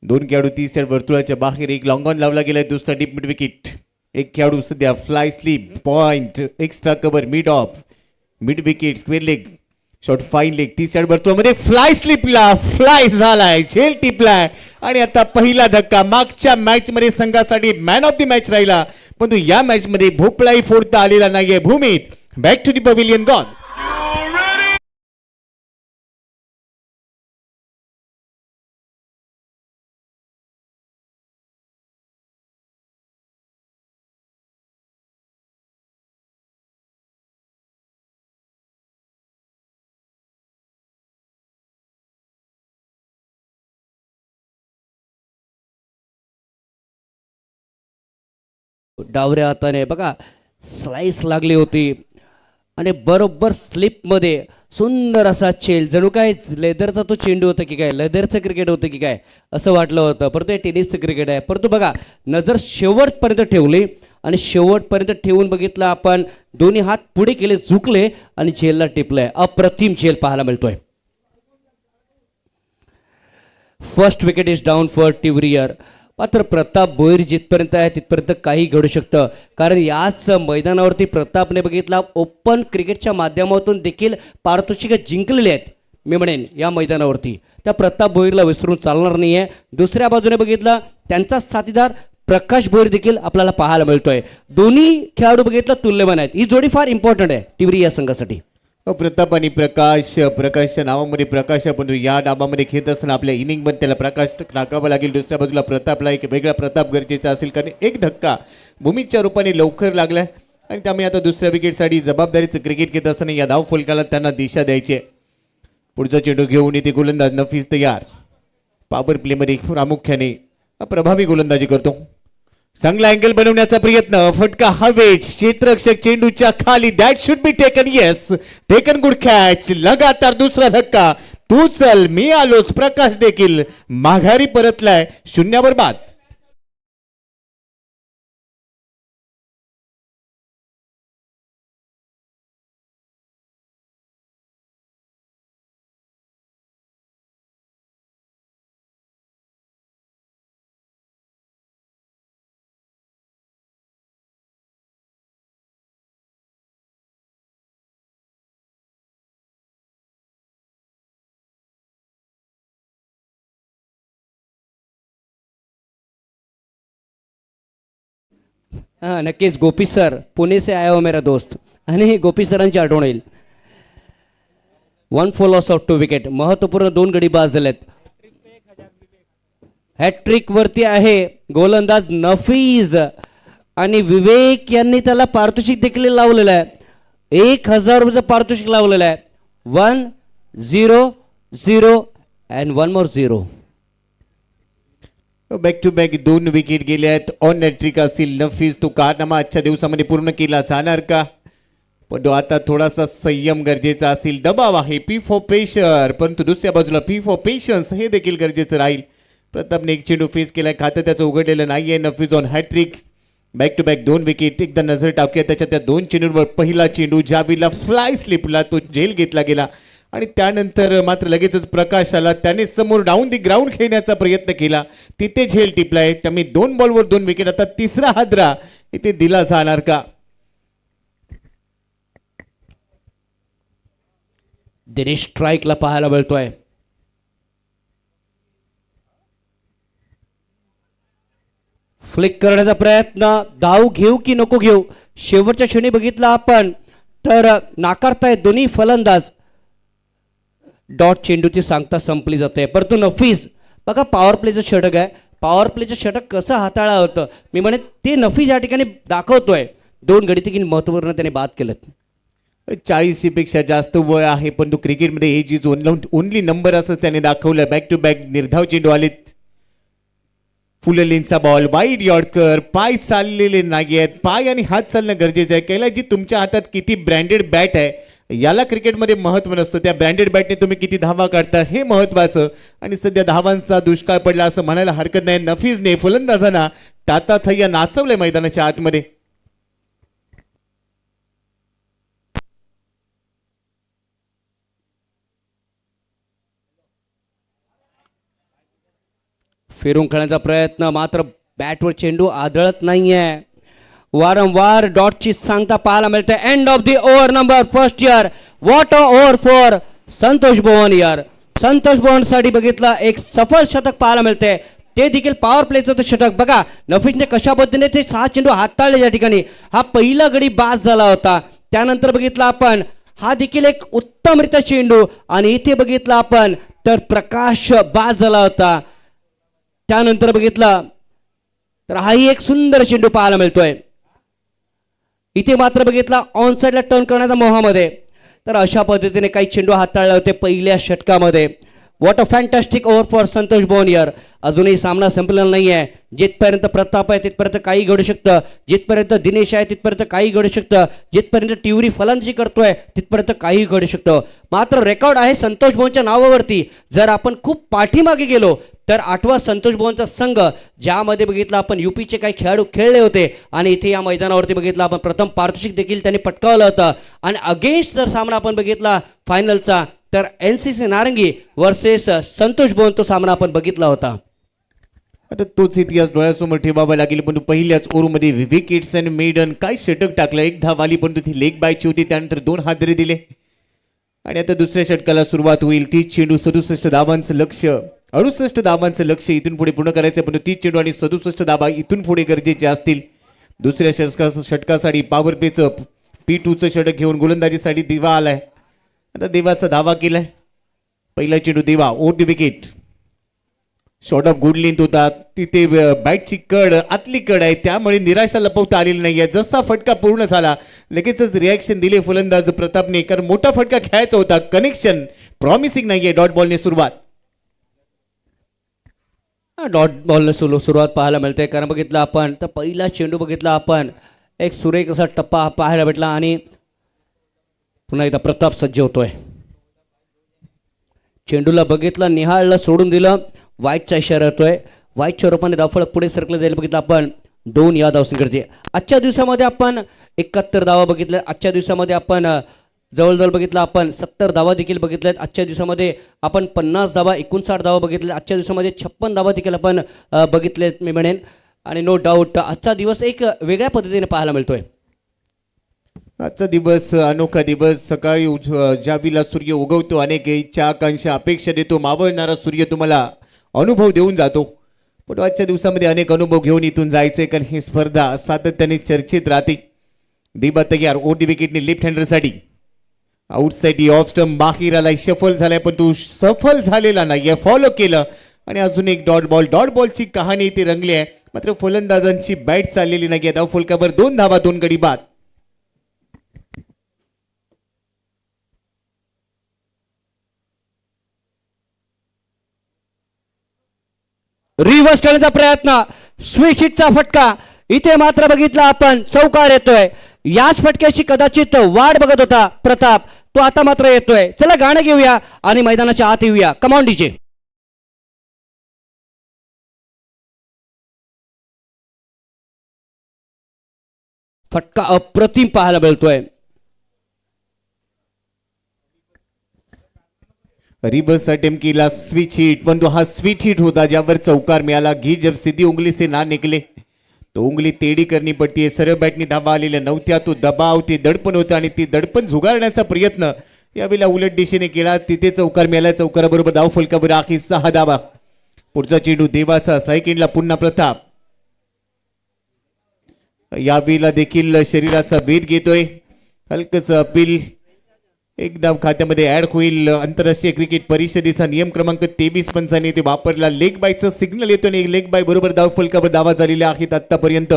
दोन खेळाडू 30 यार्ड वर्तुळाच्या बाहेर, एक लॉंग ऑन लावला गेलाय, दुसरा डीप मिड विकेट. एक खेळाडू सध्या fly sleep point extra cover mid of mid wicket square leg short fine leg. 30 yard वर्तुळामध्ये फ्लाय स्लिपला फ्लाय झालाय, झेल टिपलाय आणि आता पहिला धक्का. मागच्या मॅच मध्ये संघासाठी मॅन ऑफ द मॅच राहिला, परंतु या मॅच मध्ये भोपळाही फोडता आलेला नाहीये. Bhumit back to the pavilion gone. डावऱ्या हाताने बघा स्लाइस लागली होती आणि बरोबर स्लिपमध्ये सुंदर असा चेल, जणू काय लेदरचा तो चेंडू होता की काय, लेदरचं क्रिकेट होतं की काय असं वाटलं होतं, परंतु हे टेनिसचं क्रिकेट आहे. परंतु बघा नजर शेवटपर्यंत ठेवली आणि शेवटपर्यंत ठेवून बघितलं आपण, दोन्ही हात पुढे केले, झुकले आणि झेलला टिपलंय. अप्रतिम झेल पाहायला मिळतोय. First wicket is down for टिवरियर. मात्र प्रताप भोईर जिथपर्यंत आहे तिथपर्यंत काही घडू शकतं, कारण याच मैदानावरती प्रतापने बघितला ओपन क्रिकेटच्या माध्यमातून देखील पारितोषिकं जिंकलेली आहेत. मी म्हणेन या मैदानावरती त्या प्रताप भोईरला विसरून चालणार नाही आहे. दुसऱ्या बाजूने बघितला त्यांचा साथीदार प्रकाश भोईर देखील आपल्याला पाहायला मिळतोय. दोन्ही खेळाडू बघितला तुल्यमान आहेत. ही जोडी फार इम्पॉर्टंट आहे टिवरी या संघासाठी. प्रताप आणि प्रकाशच्या नावामध्ये प्रकाश, पण या डाबामध्ये खेळत असताना आपल्या इनिंग मध्ये त्याला प्रकाश टाकावा लागेल. दुसऱ्या बाजूला प्रतापला एक वेगळा प्रताप गरजेचा असेल, कारण एक धक्का भूमीच्या रूपाने लवकर लागलाय आणि त्यामुळे आता दुसऱ्या विकेटसाठी जबाबदारीचं क्रिकेट घेत असताना या धाव फलकाला त्यांना दिशा द्यायची आहे. पुढचा चेंडू घेऊन येते गोलंदाज नफीस तयार. पॉवर प्लेमध्ये प्रामुख्याने प्रभावी गोलंदाजी करतो. चांगला अँगल बनवण्याचा प्रयत्न, फटका हवेत, क्षेत्ररक्षक चेंडूच्या खाली. That should be taken. Yes, taken. Good catch. लगातार दुसरा धक्का. तू चल मी आलोच. प्रकाश देखील माघारी परतलाय. 0 बाद. हाँ नक्कीच गोपी सर, पुणे से आया हो मेरा दोस्त, आणि गोपी सरांची आठवण येईल. 1 for loss of 2 विकेट. महत्वपूर्ण 2 गडी बाद झालेत. हॅट्रिक वरती आहे गोलंदाज नफीज आणि विवेक यांनी त्याला पारितोषिक देखील लावलेलं आहे. 1000 रुपयाचं पारितोषिक लावलेलं आहे. 1-0-0 and 1 more 0. Back to back 2 wicket गेले आहेत. ऑन हॅट्रिक असेल नफीस. तो कारनामा आजच्या दिवसामध्ये पूर्ण केला जाणार का? पण आता थोडासा संयम गरजेचा असेल. दबाव आहे पी फॉर प्रेशर, परंतु दुसऱ्या बाजूला पी फॉर पेशन्स हे देखील गरजेचं राहील. प्रतापने एक चेंडू फेस केलाय, खातं त्याचं उघडलेलं नाहीये. Nafees on hattrick. Back to back 2 wicket. एकदा नजर टाकूया त्याच्या त्या 2 चेंडूंवर. पहिला चेंडू ज्यावेळेला फ्लाय स्लिपला तो झेल घेतला गेला आणि त्यानंतर मात्र लगेचच प्रकाश आला, त्याने समोर डाऊन दी ग्राउंड खेळण्याचा प्रयत्न केला, तिथे झेल टिपलाय. त्यामुळे 2 बॉलवर 2 विकेट. आता तिसरा हादरा इथे दिला जाणार का? दिनेश स्ट्राईकला पाहायला मिळतोय. फ्लिक करण्याचा प्रयत्न, धाव घेऊ की नको घेऊ, शेवटच्या क्षणी बघितला आपण तर नाकारतायत दोन्ही फलंदाज. डॉट चेंडूची सांगता संपली जाते. परंतु नफीस बघा, पॉवर प्लेचं षटक आहे. पॉवर प्लेचं षटक कसं हाताळलं होतं मी म्हणे ते नफीस या ठिकाणी दाखवतोय. 2 गडी महत्त्वपूर्ण त्याने बाद केलं. 40 पेक्षा जास्त वय आहे, पण तो क्रिकेटमध्ये एज इज ओनली नंबर असं त्याने दाखवलं. बॅक टू बॅक निर्धाव चेंडू आलेत. फुललेनचा बॉल वाईड यॉर्कर, पाय चाललेले नाही आहेत. पाय आणि हात चालणं गरजेचं आहे. कैलासजी, तुमच्या हातात किती ब्रँडेड बॅट आहे याला क्रिकेटमध्ये महत्त्व नसतं, त्या ब्रँडेड बॅटने तुम्ही किती धावा काढता हे महत्त्वाचं. आणि सध्या धावांचा दुष्काळ पडला असं म्हणायला हरकत नाही. नफीसने फलंदाजांना ताताथैया नाचवलंय मैदानाच्या आतमध्ये. फिरून खेळण्याचा प्रयत्न, मात्र बॅटवर चेंडू आदळत नाहीये. वारंवार डॉटची सांगता पाहायला मिळते. End of the over number first year. What a over for Santosh Bhuvan यार. संतोष भुवन साठी बघितलं एक सफल शतक पाहायला मिळते, ते देखील पॉवर प्लेचं ते षटक. बघा नफीसने कशा पद्धतीने ते 6 चेंडू हाताळले या ठिकाणी. हा पहिला गडी बाद झाला होता. त्यानंतर बघितलं आपण हा देखील एक उत्तमरित्या चेंडू, आणि इथे बघितलं आपण तर प्रकाश बाद झाला होता. त्यानंतर बघितलं तर हाही एक सुंदर चेंडू पाहायला मिळतोय. इथे मात्र बघितला ऑन साईडला टर्न करण्याच्या मोहामध्ये तर अशा पद्धतीने काही चेंडू हाताळले होते पहिल्या षटकामध्ये. What a fantastic over for Santosh Bhuvan यार. अजूनही सामना संपलेला नाही आहे. जिथपर्यंत प्रताप आहे तिथपर्यंत काही घडू शकतं, जिथपर्यंत दिनेश आहे तिथपर्यंत काही घडू शकतं, जिथपर्यंत टिवरी फलंदाजी करतोय तिथपर्यंत काही घडू शकतं. मात्र रेकॉर्ड आहे संतोष भुवनच्या नावावरती. जर आपण खूप पाठीमागे गेलो तर 8वा संतोष भुवनचा संघ, ज्यामध्ये बघितलं आपण यूपीचे काही खेळाडू खेळले होते, आणि इथे या मैदानावरती बघितलं आपण प्रथम पारितोषिक देखील त्यांनी पटकावलं होतं. आणि अगेन्स्ट जर सामना आपण बघितला फायनलचा तर NCC नारंगी वर्सेस संतोष भुवन तो सामना आपण बघितला होता. आता तोच इतिहास डोळ्यासमोर ठेवावा लागेल. पण पहिल्याच ओव्हरमध्ये विकेट्स आणि मेडन काय षटक टाकलं. 1 धाव आली, पण ती लेग बायची होती. त्यानंतर 2 हादरे दिले. आणि आता दुसऱ्या षटकाला सुरुवात होईल. 30 चेंडू 67 धावांचं लक्ष्य, 68 धावांचं लक्ष्य इथून पुढे पूर्ण करायचं. पण 30 चेंडू आणि 67 धावा इथून पुढे गरजेचे असतील. दुसऱ्या षटकासाठी पॉवर प्लेचं P2चं षटक घेऊन गोलंदाजीसाठी दिवा आलाय. आता देवाचा धावा केलाय. पहिला चेंडू देवा over the wicket. Short of good length होता, तिथे बॅटची कड आतली कड आहे, त्यामुळे निराशा लपवता आलेली नाही आहे. जसा फटका पूर्ण झाला लगेचच रिॲक्शन दिले फलंदाज प्रतापने, कारण मोठा फटका खेळायचा होता. कनेक्शन प्रॉमिसिंग नाहीये. डॉट बॉलने सुरुवात. डॉट बॉलने सुरुवात पाहायला मिळते. कारण बघितलं आपण तर पहिला चेंडू बघितला आपण एक सुरेख असा टप्पा पाहायला भेटला, आणि पुन्हा एकदा प्रताप सज्ज होतोय. चेंडूला बघितलं, निहाळलं, सोडून दिलं. वाईटचा इशारा येतोय. वाईटच्या रूपाने धावफलक पुढे सरकलं जाईल. बघितलं आपण 2 या धावसंख्येवरती. आजच्या दिवसामध्ये आपण 71 धावा बघितल्या. आजच्या दिवसामध्ये आपण जवळजवळ बघितलं आपण 70 धावा देखील बघितल्यात. आजच्या दिवसामध्ये आपण 50 धावा 59 धावा बघितल्या. आजच्या दिवसामध्ये 56 धावा देखील आपण बघितलेत मी म्हणेन. आणि नो डाऊट आजचा दिवस एक वेगळ्या पद्धतीने पाहायला मिळतोय. आजचा दिवस अनोखा दिवस. सकाळी ज्यावेळेला सूर्य उगवतो अनेक इच्छा आकांक्षा अपेक्षा देतो. मावळणारा सूर्य तुम्हाला अनुभव देऊन जातो. पण आजच्या दिवसामध्ये अनेक अनुभव घेऊन इथून जायचंय, कारण ही स्पर्धा सातत्याने चर्चेत राहते. दिबा तयार ओव्हर द विकेटने लेफ्ट हँडरसाठी. आउटसाईड ऑफ स्टंप बाहेर आलाय, शफल झालाय, पण तो सफल झालेला नाहीये. फॉलो केलं आणि अजून एक डॉट बॉल. डॉट बॉलची कहाणी इथे रंगली आहे. मात्र फलंदाजांची बॅट चाललेली नाहीये. धाव फलकावर 2 धावा 2 गडी बाद. रिव्हर्स करण्याचा प्रयत्न, स्विच हिटचा फटका. इथे मात्र बघितला आपण चौकार येतोय. याच फटक्याची कदाचित वाट बघत होता प्रताप, तो आता मात्र येतोय. चला गाणं घेऊया आणि मैदानाच्या आत येऊया. Come on DJ. फटका अप्रतिम पाहायला मिळतोय. रिवर्स अटेम्प्ट केला स्विच हिट, परंतु हा स्विच हिट होता ज्यावर चौकार मिळाला. घी जब सीधी उंगली से ना निकले तो उंगली टेढ़ी करनी पड़ती है. सरळ बॅटनी धाबा आलेल्या नव्हत्या. तो दबाव ते दडपण होतं आणि ती दडपण झुगारण्याचा प्रयत्न यावेळेला उलट दिशेने केला. तिथे चौकार मिळाला. चौकाराबरोबर धाव फलकावर आखी 6 धावा. पुढचा चेंडू देवाचा स्ट्राईक एंडला पुन्हा प्रताप. यावेळेला देखील शरीराचा भेद घेतोय. हलकच अपील एकदा खात्यामध्ये ऍड होईल. आंतरराष्ट्रीय क्रिकेट परिषदेचा नियम क्रमांक 23 पंचाने ते वापरला. लेग बायचं सिग्नल येतो आणि लेग बाय बरोबर धाव फलकावर धावा झालेल्या आहेत आतापर्यंत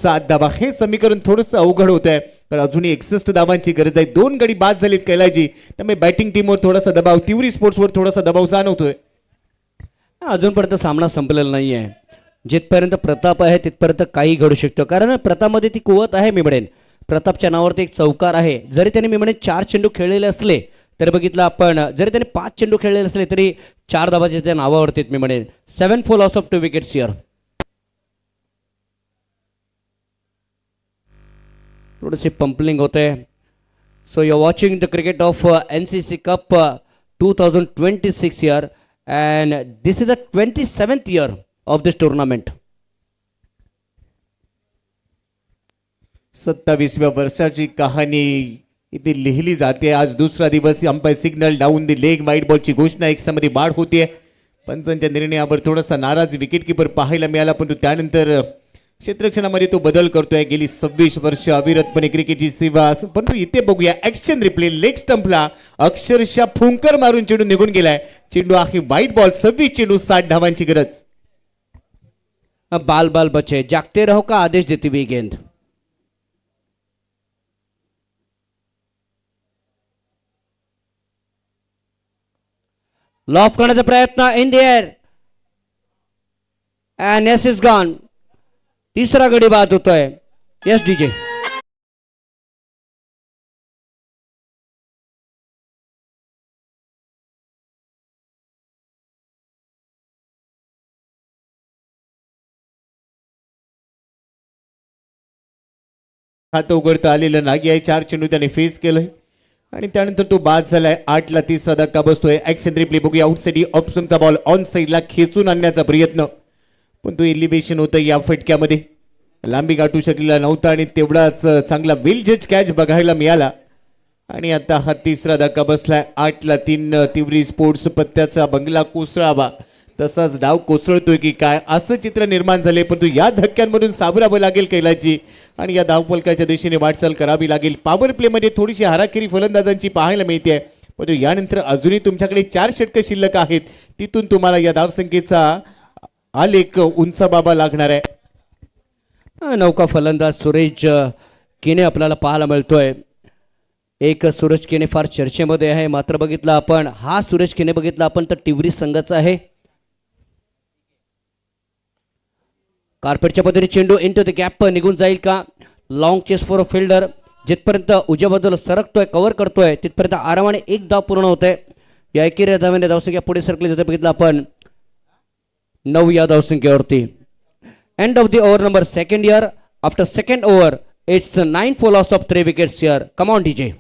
7 धावा. हे समीकरण थोडंसं अवघड होत आहे पण अजूनही 61 धावांची गरज आहे. 2 गडी बाद झालीत कैलाजी. त्यामुळे बॅटिंग टीमवर थोडासा दबाव, तिवरी स्पोर्ट्सवर थोडासा दबाव जाणवतोय. अजूनपर्यंत सामना संपलेला नाही आहे. जिथपर्यंत प्रताप आहे तिथपर्यंत काही घडू शकतं, कारण प्रतापमध्ये ती कुवत आहे. मी म्हणेन प्रतापच्या नावावरती एक चौकार आहे. जरी त्याने मी म्हणेन 4 चेंडू खेळलेले असले तर बघितलं आपण, जरी त्याने 5 चेंडू खेळलेले असले तरी 4 धावाच्या त्या नावावरती मी म्हणेन 7 for loss of 2 wickets here. थोडीशी पंपलिंग होते. So you are watching the cricket of NCC cup 2026 here and this is the 27th year of this tournament. 27व्या वर्षाची कहाणी इथे लिहिली जाते. आज दुसरा दिवस. Umpire signal down the leg, wide बॉलची घोषणा. एक्स्ट्रा मध्ये बाढ होतीये. पंचांच्या निर्णयावर थोडासा नाराज विकेट किपर पाहायला मिळाला, परंतु त्यानंतर क्षेत्ररक्षणामध्ये तो बदल करतोय. गेली 26 वर्ष अविरतपणे क्रिकेटची सेवा. परंतु इथे बघूया ऍक्शन रिप्ले. लेग स्टंपला अक्षरशः फुंकर मारून चेंडू निघून गेलाय. चेंडू आहे व्हाईट बॉल. 26 चेंडू 60 धावांची गरज. बाल बाल बचे, जागते रहो का आदेश देती हुई गेंद. लॉफ करण्याचा प्रयत्न in the air and yes is gone. तीसरा गडी बाद होतोय. Yes DJ. खातं उघडता आलेलं नागी आहे. 4 चेंडू त्याने फेस केलंय आणि त्यानंतर तो बाद झालाय. 8ला तिसरा धक्का बसतोय. ऍक्शन रिप्ले बघूया. आउटसाइड ऑप्शनचा बॉल ऑन साइडला खेचून आणण्याचा प्रयत्न, पण तो एलिव्हेशन होतं या फटक्यामध्ये. लांबी गाठू शकलेला नव्हता आणि तेवढाच चांगला वेल जज कॅच बघायला मिळाला. आणि आता हा तिसरा धक्का बसलाय. 8ला 3 तिवरी स्पोर्ट्स पत्त्याचा बंगला कोसळावा तसाच डाव कोसळतोय की काय असं चित्र निर्माण झाले. परंतु या धक्क्यांमधून सावरावं लागेल कैलाची आणि या धावफलकाच्या दिशेने वाटचाल करावी लागेल. पॉवर प्लेमध्ये थोडीशी हाराकिरी फलंदाजांची पाहायला मिळते, परंतु यानंतर अजूनही तुमच्याकडे 4 षटकं शिल्लक आहेत. तिथून तुम्हाला या धावसंख्येचा आलेख उंचाबाबा लागणार आहे. नौका फलंदाज सुरेश केने आपल्याला पाहायला मिळतोय. एक सूरज केने फार चर्चेमध्ये आहे, मात्र बघितलं आपण हा सूरज केने बघितला आपण तर टिवरी संघाचा आहे. कार्पेटच्या पद्धतीने चेंडू इंटू द गॅप निघून जाईल का. Long chase for a fielder. जिथपर्यंत उजव्या बाजूला सरकतोय, कव्हर करतोय तिथपर्यंत आरामाने एक धाव पूर्ण होते. या एकेरी धावाने धावसंख्या पुढे सरकली जाते. बघितलं आपण 9 या धावसंख्येवरती. End of the over number second year. After second over, it's 9 for loss of 3 wickets here. Come on, DJ.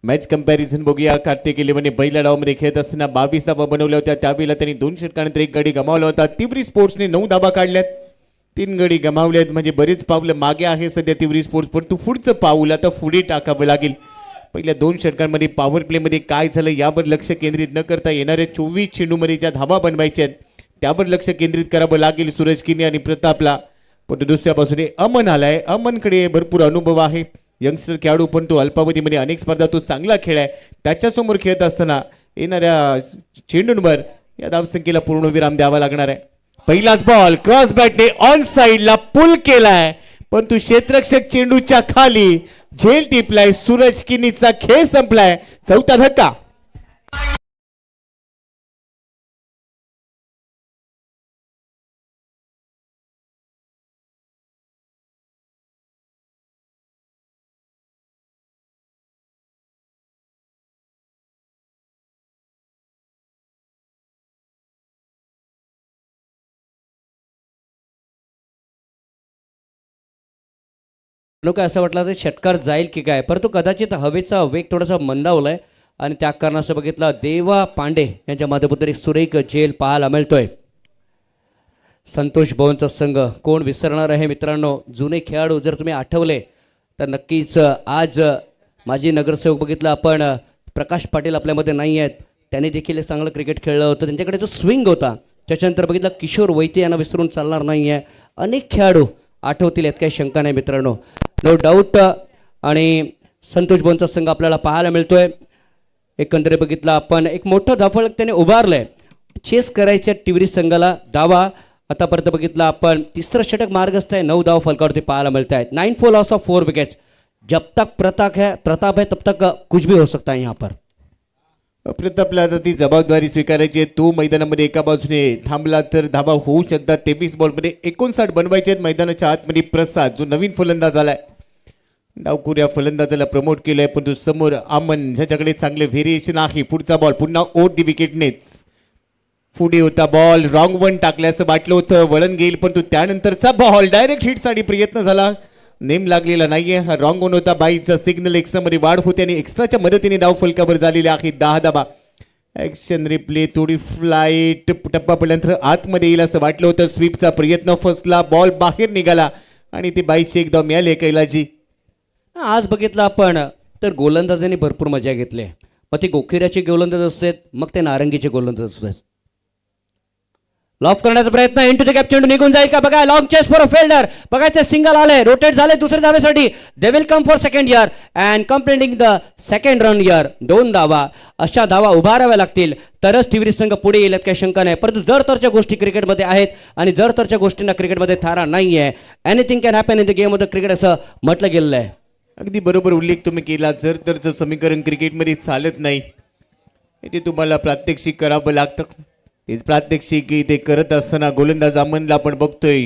Match comparison बघूया. कार्तिक इलेव्हनने पहिल्या डावामध्ये खेळत असताना 22 धावा बनवल्या होत्या. त्यावेळेला त्यांनी 2 षटकानंतर 1 गडी गमावला होता. तिवरी स्पोर्ट्सने 9 धावा काढल्यात, 3 गडी गमावल्यात. म्हणजे बरेच पावलं मागे आहे सध्या तिवरी स्पोर्ट्स, परंतु पुढचं पाऊल आता पुढे टाकावं लागेल. पहिल्या 2 षटकांमध्ये पॉवर प्लेमध्ये काय झालं यावर लक्ष केंद्रित न करता येणाऱ्या 24 चेंडूमध्ये ज्या धावा बनवायच्या आहेत त्यावर लक्ष केंद्रित करावं लागेल सूरज किनी आणि प्रतापला. पण दुसऱ्या बाजूने अमन आलाय. अमनकडे भरपूर अनुभव आहे. यंगस्टर खेळाडू, पण तो अल्पावधीमध्ये अनेक स्पर्धा तो चांगला खेळाय. त्याच्यासमोर खेळत असताना येणाऱ्या चेंडूंवर या धावसंख्येला पूर्ण विराम द्यावा लागणार आहे. पहिलाच बॉल क्रॉस बॅटने ऑन साइडला पुल केलाय, परंतु क्षेत्ररक्षक चेंडूच्या खाली झेल टिपलाय. सूरज किनीचा खेळ संपलाय. 4था धक्का. काय असं वाटलं तर षटकार जाईल की काय, परंतु कदाचित हवेचा वेग थोडासा मंदावलाय आणि त्या कारणाचं बघितलं देवा पांडे यांच्या माध्यमातून एक सुरेख झेल पाहायला मिळतोय. संतोष भवनचा संघ कोण विसरणार आहे मित्रांनो. जुने खेळाडू जर तुम्ही आठवले तर नक्कीच आज माजी नगरसेवक बघितलं आपण प्रकाश पाटील आपल्यामध्ये नाही आहेत, त्यांनी देखील एक चांगलं क्रिकेट खेळलं होतं, त्यांच्याकडे जो स्विंग होता. त्याच्यानंतर बघितलं किशोर वैद्य यांना विसरून चालणार नाही आहे. अनेक खेळाडू आठवतील यात काही शंका नाही मित्रांनो, नो डाऊट. आणि संतोष भवनचा संघ आपल्याला पाहायला मिळतोय. एकंदरीत बघितलं आपण एक मोठं धावफलक त्याने उभारलंय. चेस करायच्या टिवरी संघाला डावा आतापर्यंत बघितलं आपण तिसरं षटक मार्गस्थ आहे, 9 धाव फलकावरती पाहायला मिळत आहेत. 9 for लॉस ऑफ 4 विकेट्स. जब तक प्रताप है तब तक कुछ भी हो सकता है यहाँ पर. प्रतापला आता ती जबाबदारी स्वीकारायची आहे. तो मैदानामध्ये एका बाजूने थांबला तर धावा होऊ शकतात. 23 बॉलमध्ये 59 बनवायचे आहेत. मैदानाच्या आतमध्ये प्रसाद जो नवीन फलंदाज आलाय, डावखुर या फलंदाजाला प्रमोट केलंय, पण तो समोर अमन ज्याच्याकडे चांगले व्हेरिएशन आहे. पुढचा बॉल पुन्हा ओट दी विकेटनेच पुढे होता बॉल, रॉंग वन टाकलं असं वाटलं होतं, वळण घेईल, पण तो त्यानंतरचा बॉल डायरेक्ट हिटसाठी प्रयत्न झाला, नेम लागलेला नाहीये. हा रॉंग वन होता. बाईचा सिग्नल एक्स्ट्रामध्ये वाढ होते आणि एक्स्ट्राच्या मदतीने धाव फलकावर झालेले आहे 10 धावा. ॲक्शन रिप्ले, थोडी फ्लाईट, टप्पा पडल्यानंतर आतमध्ये येईल असं वाटलं होतं. स्वीपचा प्रयत्न फसला, बॉल बाहेर निघाला आणि ते बाईचे एक धाव मिळाले कैलाजी. आज बघितलं आपण तर गोलंदाजांनी भरपूर मजा घेतली. मग ते गोखिऱ्याचे गोलंदाज असतात, मग ते नारंगीचे गोलंदाज असतात. लॉफ करण्याचा प्रयत्न, इंटू द गॅप चेंडू निघून जाईल का बघा. Long chase for a fielder, बघायचं सिंगल आले, रोटेट झाले दुसऱ्या धावेसाठी. They will come for second here and completing the second run here. 2 धावा, अशा धावा उभाराव्या लागतील तरच टिवरी संघ पुढे येईल, काही शंका नाही. परंतु जर तरच्या गोष्टी क्रिकेटमध्ये आहेत आणि जर तरच्या गोष्टींना क्रिकेटमध्ये थारा नाही आहे. Anything can happen in the game of the cricket असं म्हटलं गेलेलं आहे. अगदी बरोबर उल्लेख तुम्ही केला. जर तरचं समीकरण क्रिकेटमध्ये चालत नाही, ते तुम्हाला प्रात्यक्षिक करावं लागतं. तेच प्रात्यक्षिक ते करत असताना गोलंदाज अमनला आपण बघतोय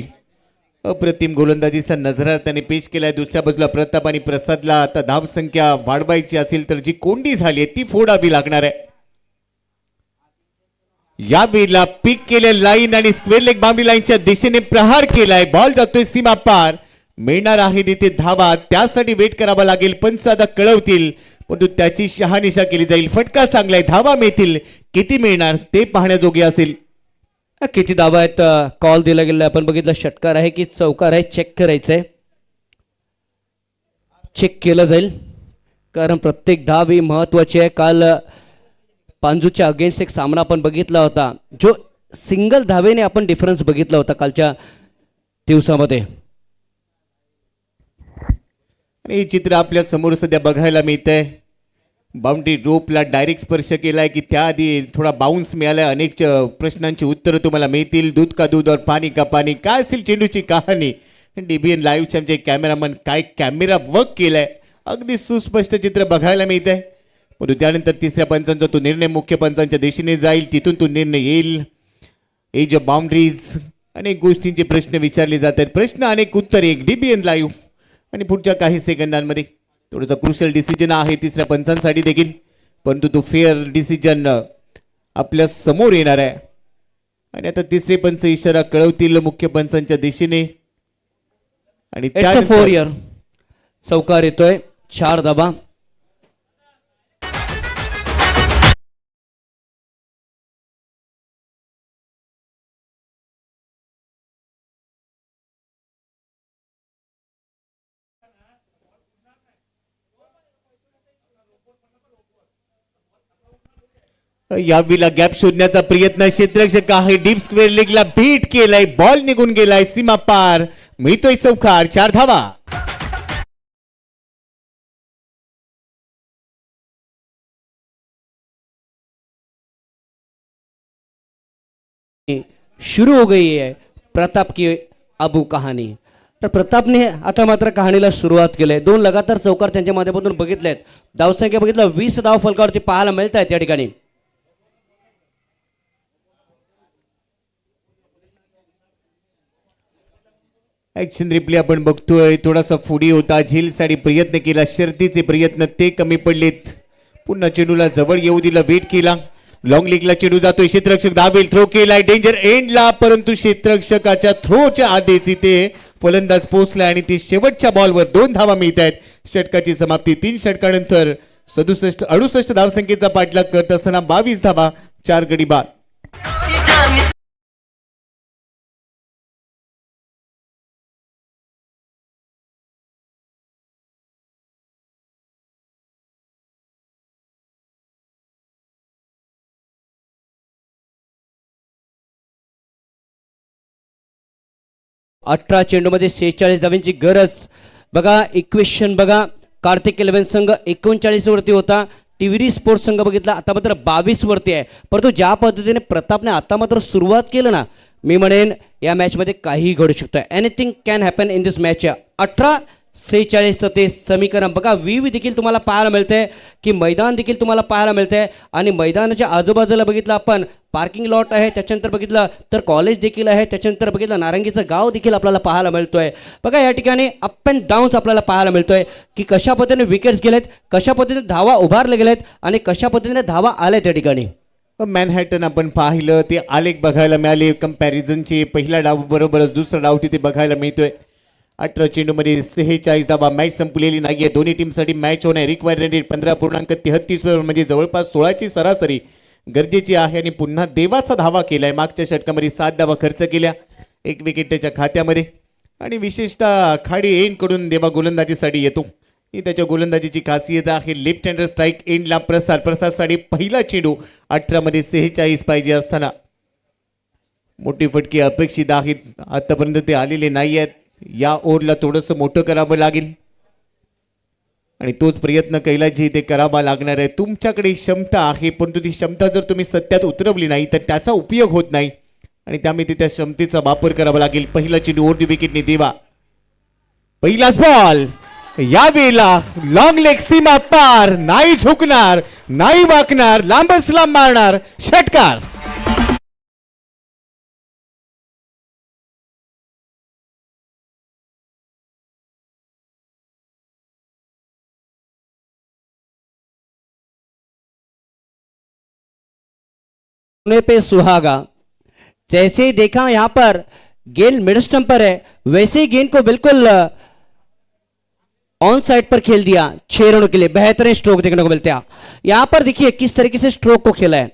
अप्रतिम गोलंदाजीचा नजरा त्याने पेश केलाय. दुसऱ्या बाजूला प्रताप आणि प्रसादला आता धाव संख्या वाढवायची असेल तर जी कोंडी झाली आहे ती फोडावी लागणार आहे. या वेळेला पिक केले लाईन आणि स्क्वेअर लेग बाउंड्री लाईनच्या दिशेने प्रहार केलाय. बॉल जातोय सीमा पार, मिळणार आहे तिथे धावा, त्यासाठी वेट करावा लागेल. पंच आता कळवतील, परंतु त्याची शहानिशा केली जाईल. फटका चांगला आहे, धावा मिळतील, किती मिळणार ते पाहण्याजोगे असेल. किती धावा आहेत, कॉल दिला गेला आपण बघितलं. षटकार आहे की चौकार आहे, चेक करायचंय. चेक केलं जाईल कारण प्रत्येक धाव ही महत्वाची आहे. काल पांजूच्या अगेन्स्ट एक सामना आपण बघितला होता, जो सिंगल धावेने आपण डिफरन्स बघितला होता कालच्या दिवसामध्ये. हे चित्र आपल्या समोर सध्या बघायला मिळत आहे. बाउंड्री रोपला डायरेक्ट स्पर्श केलाय की त्याआधी थोडा बाउन्स मिळालाय. अनेक प्रश्नांची उत्तरं तुम्हाला मिळतील. दूध का दूध और पाणी का पाणी, काय असेल चेंडूची कहाणी. डीबीएन लाईव्हचे आमचे कॅमेरामन काय कॅमेरा वर्क केलाय, अगदी सुस्पष्ट चित्र बघायला मिळत आहे. परंतु त्यानंतर तिसऱ्या पंचांचा तो निर्णय मुख्य पंचांच्या दिशेने जाईल, तिथून तो निर्णय येईल. एज ऑफ बाउंड्रीज, अनेक गोष्टींचे प्रश्न विचारले जात आहेत. प्रश्न अनेक उत्तर एक डीबीएन लाईव्ह. आणि पुढच्या काही सेकंदांमध्ये थोडासा क्रुशियल डिसिजन आहे तिसऱ्या पंचांसाठी देखील, परंतु तो फेअर डिसिजन आपल्या समोर येणार आहे. आणि आता तिसरे पंच इशारा कळवतील मुख्य पंचांच्या दिशेने आणि 4 इयर चौकार येतोय, 4 धावा. यावेळेला गॅप शोधण्याचा प्रयत्न क्षेत्ररक्षक आहे. डीप स्क्वेअर लेगला बीट केलाय, बॉल निघून गेलाय सीमा पार, मिळतोय चौकार, 4 धावा. शुरू हो गई है प्रताप की अबू कहाणी. तर प्रतापने आता मात्र कहाणीला सुरुवात केली आहे. 2 लगातार चौकार त्यांच्या माध्यमातून बघितले आहेत. धावसंख्या बघितलं 20 धाव फलकावरती पाहायला मिळत आहेत या ठिकाणी. ऍक्शन रिप्ले आपण बघतोय. थोडासा फुडी होता, झेलसाठी प्रयत्न केला, शर्तीचे प्रयत्न ते कमी पडलेत. पुन्हा चेंडूला जवळ येऊ दिला, वेट केला. लॉंग लीगला चेंडू जातोय, क्षेत्ररक्षक दाबेल, थ्रो केलाय डेंजर एंडला, परंतु क्षेत्ररक्षकाच्या थ्रोच्या आधीच इथे फलंदाज पोहोचलाय आणि ती शेवटच्या बॉलवर 2 धावा मिळत आहेत. षटकाची समाप्ती 3 षटकानंतर 67-68 धावसंख्येचा पाठलाग करत असताना 22 धावा 4 गडी बाद. अठरा चेंडूमध्ये 46 धावांची गरज. बघा इक्वेशन बघा, कार्तिक 11 संघ 39 वरती होता, टिव्हिरी स्पोर्ट्स संघ बघितला आता मात्र 22 वरती आहे. परंतु ज्या पद्धतीने प्रतापने आता मात्र सुरुवात केलं ना, मी म्हणेन या मॅचमध्ये काहीही घडू शकतं. Anything can happen in this match. 18-46 ते समीकरण बघा. व्ही देखील तुम्हाला पाहायला मिळते की मैदान देखील तुम्हाला पाहायला मिळते आणि मैदानाच्या आजूबाजूला बघितलं आपण पार्किंग लॉट आहे, त्याच्यानंतर बघितलं तर कॉलेज देखील आहे, त्याच्यानंतर बघितलं नारंगीचं गाव देखील आपल्याला पाहायला मिळतोय. बघा या ठिकाणी अप अँड डाऊन्स आपल्याला पाहायला मिळतोय की कशा पद्धतीने विकेट्स गेलेत, कशा पद्धतीने धावा उभारले गेलेत आणि कशा पद्धतीने धावा आल्या त्या ठिकाणी. मॅनहॅटन आपण पाहिलं ते आलेख बघायला मिळाले कंपॅरिझनचे. पहिला डाव बरोबरच दुसरा डाव तिथे बघायला मिळतोय. 18 चेंडूमध्ये 46 धावा. मॅच संपलेली नाहीये. दोन्ही टीमसाठी मॅच होणार. रिक्वायर्ड रन रेट 15.33 म्हणजे जवळपास 16ची सरासरी गरजेची आहे. आणि पुन्हा देवाचा धावा केलाय. मागच्या षटकामध्ये 7 धावा खर्च केल्या 1 विकेट त्याच्या खात्यामध्ये. आणि विशेषतः खाडी एंड कडून देवा गोलंदाजीसाठी येतो. ही त्याच्या गोलंदाजीची खासियत आहे. लेफ्ट हँडर स्ट्राईक एंडला प्रसादसाठी पहिला चेंडू 18 मध्ये 46 पाहिजे असताना मोठी फटकी अपेक्षित आहेत. आतापर्यंत ते आलेले नाही आहेत. या ओव्हरला थोडंसं मोठं करावं लागेल आणि तोच प्रयत्न कैलासजी ते करावा लागणार आहे. तुमच्याकडे क्षमता आहे, परंतु ती क्षमता जर तुम्ही सत्यात उतरवली नाही तर त्याचा उपयोग होत नाही आणि त्यामुळे त्या क्षमतेचा वापर करावा लागेल. पहिला चेंडू ओव्हर द विकेटने देवा. पहिलाच बॉल. यावेळेला लॉंग लेग सीमा पार, नाही झुकणार, नाही वाकणार, लांबच लांब मारणार, षटकार. पे सुहागा. जैसे ही देखा यहाँ पर गेंद मिड स्टंप पर है, वैसे ही गेंद को बिल्कुल ऑन साइड पर खेल दिया 6 रनों के लिए. बेहतरीन स्ट्रोक देखने को मिलता है. यहां पर देखिए किस तरीके से स्ट्रोक को खेला है.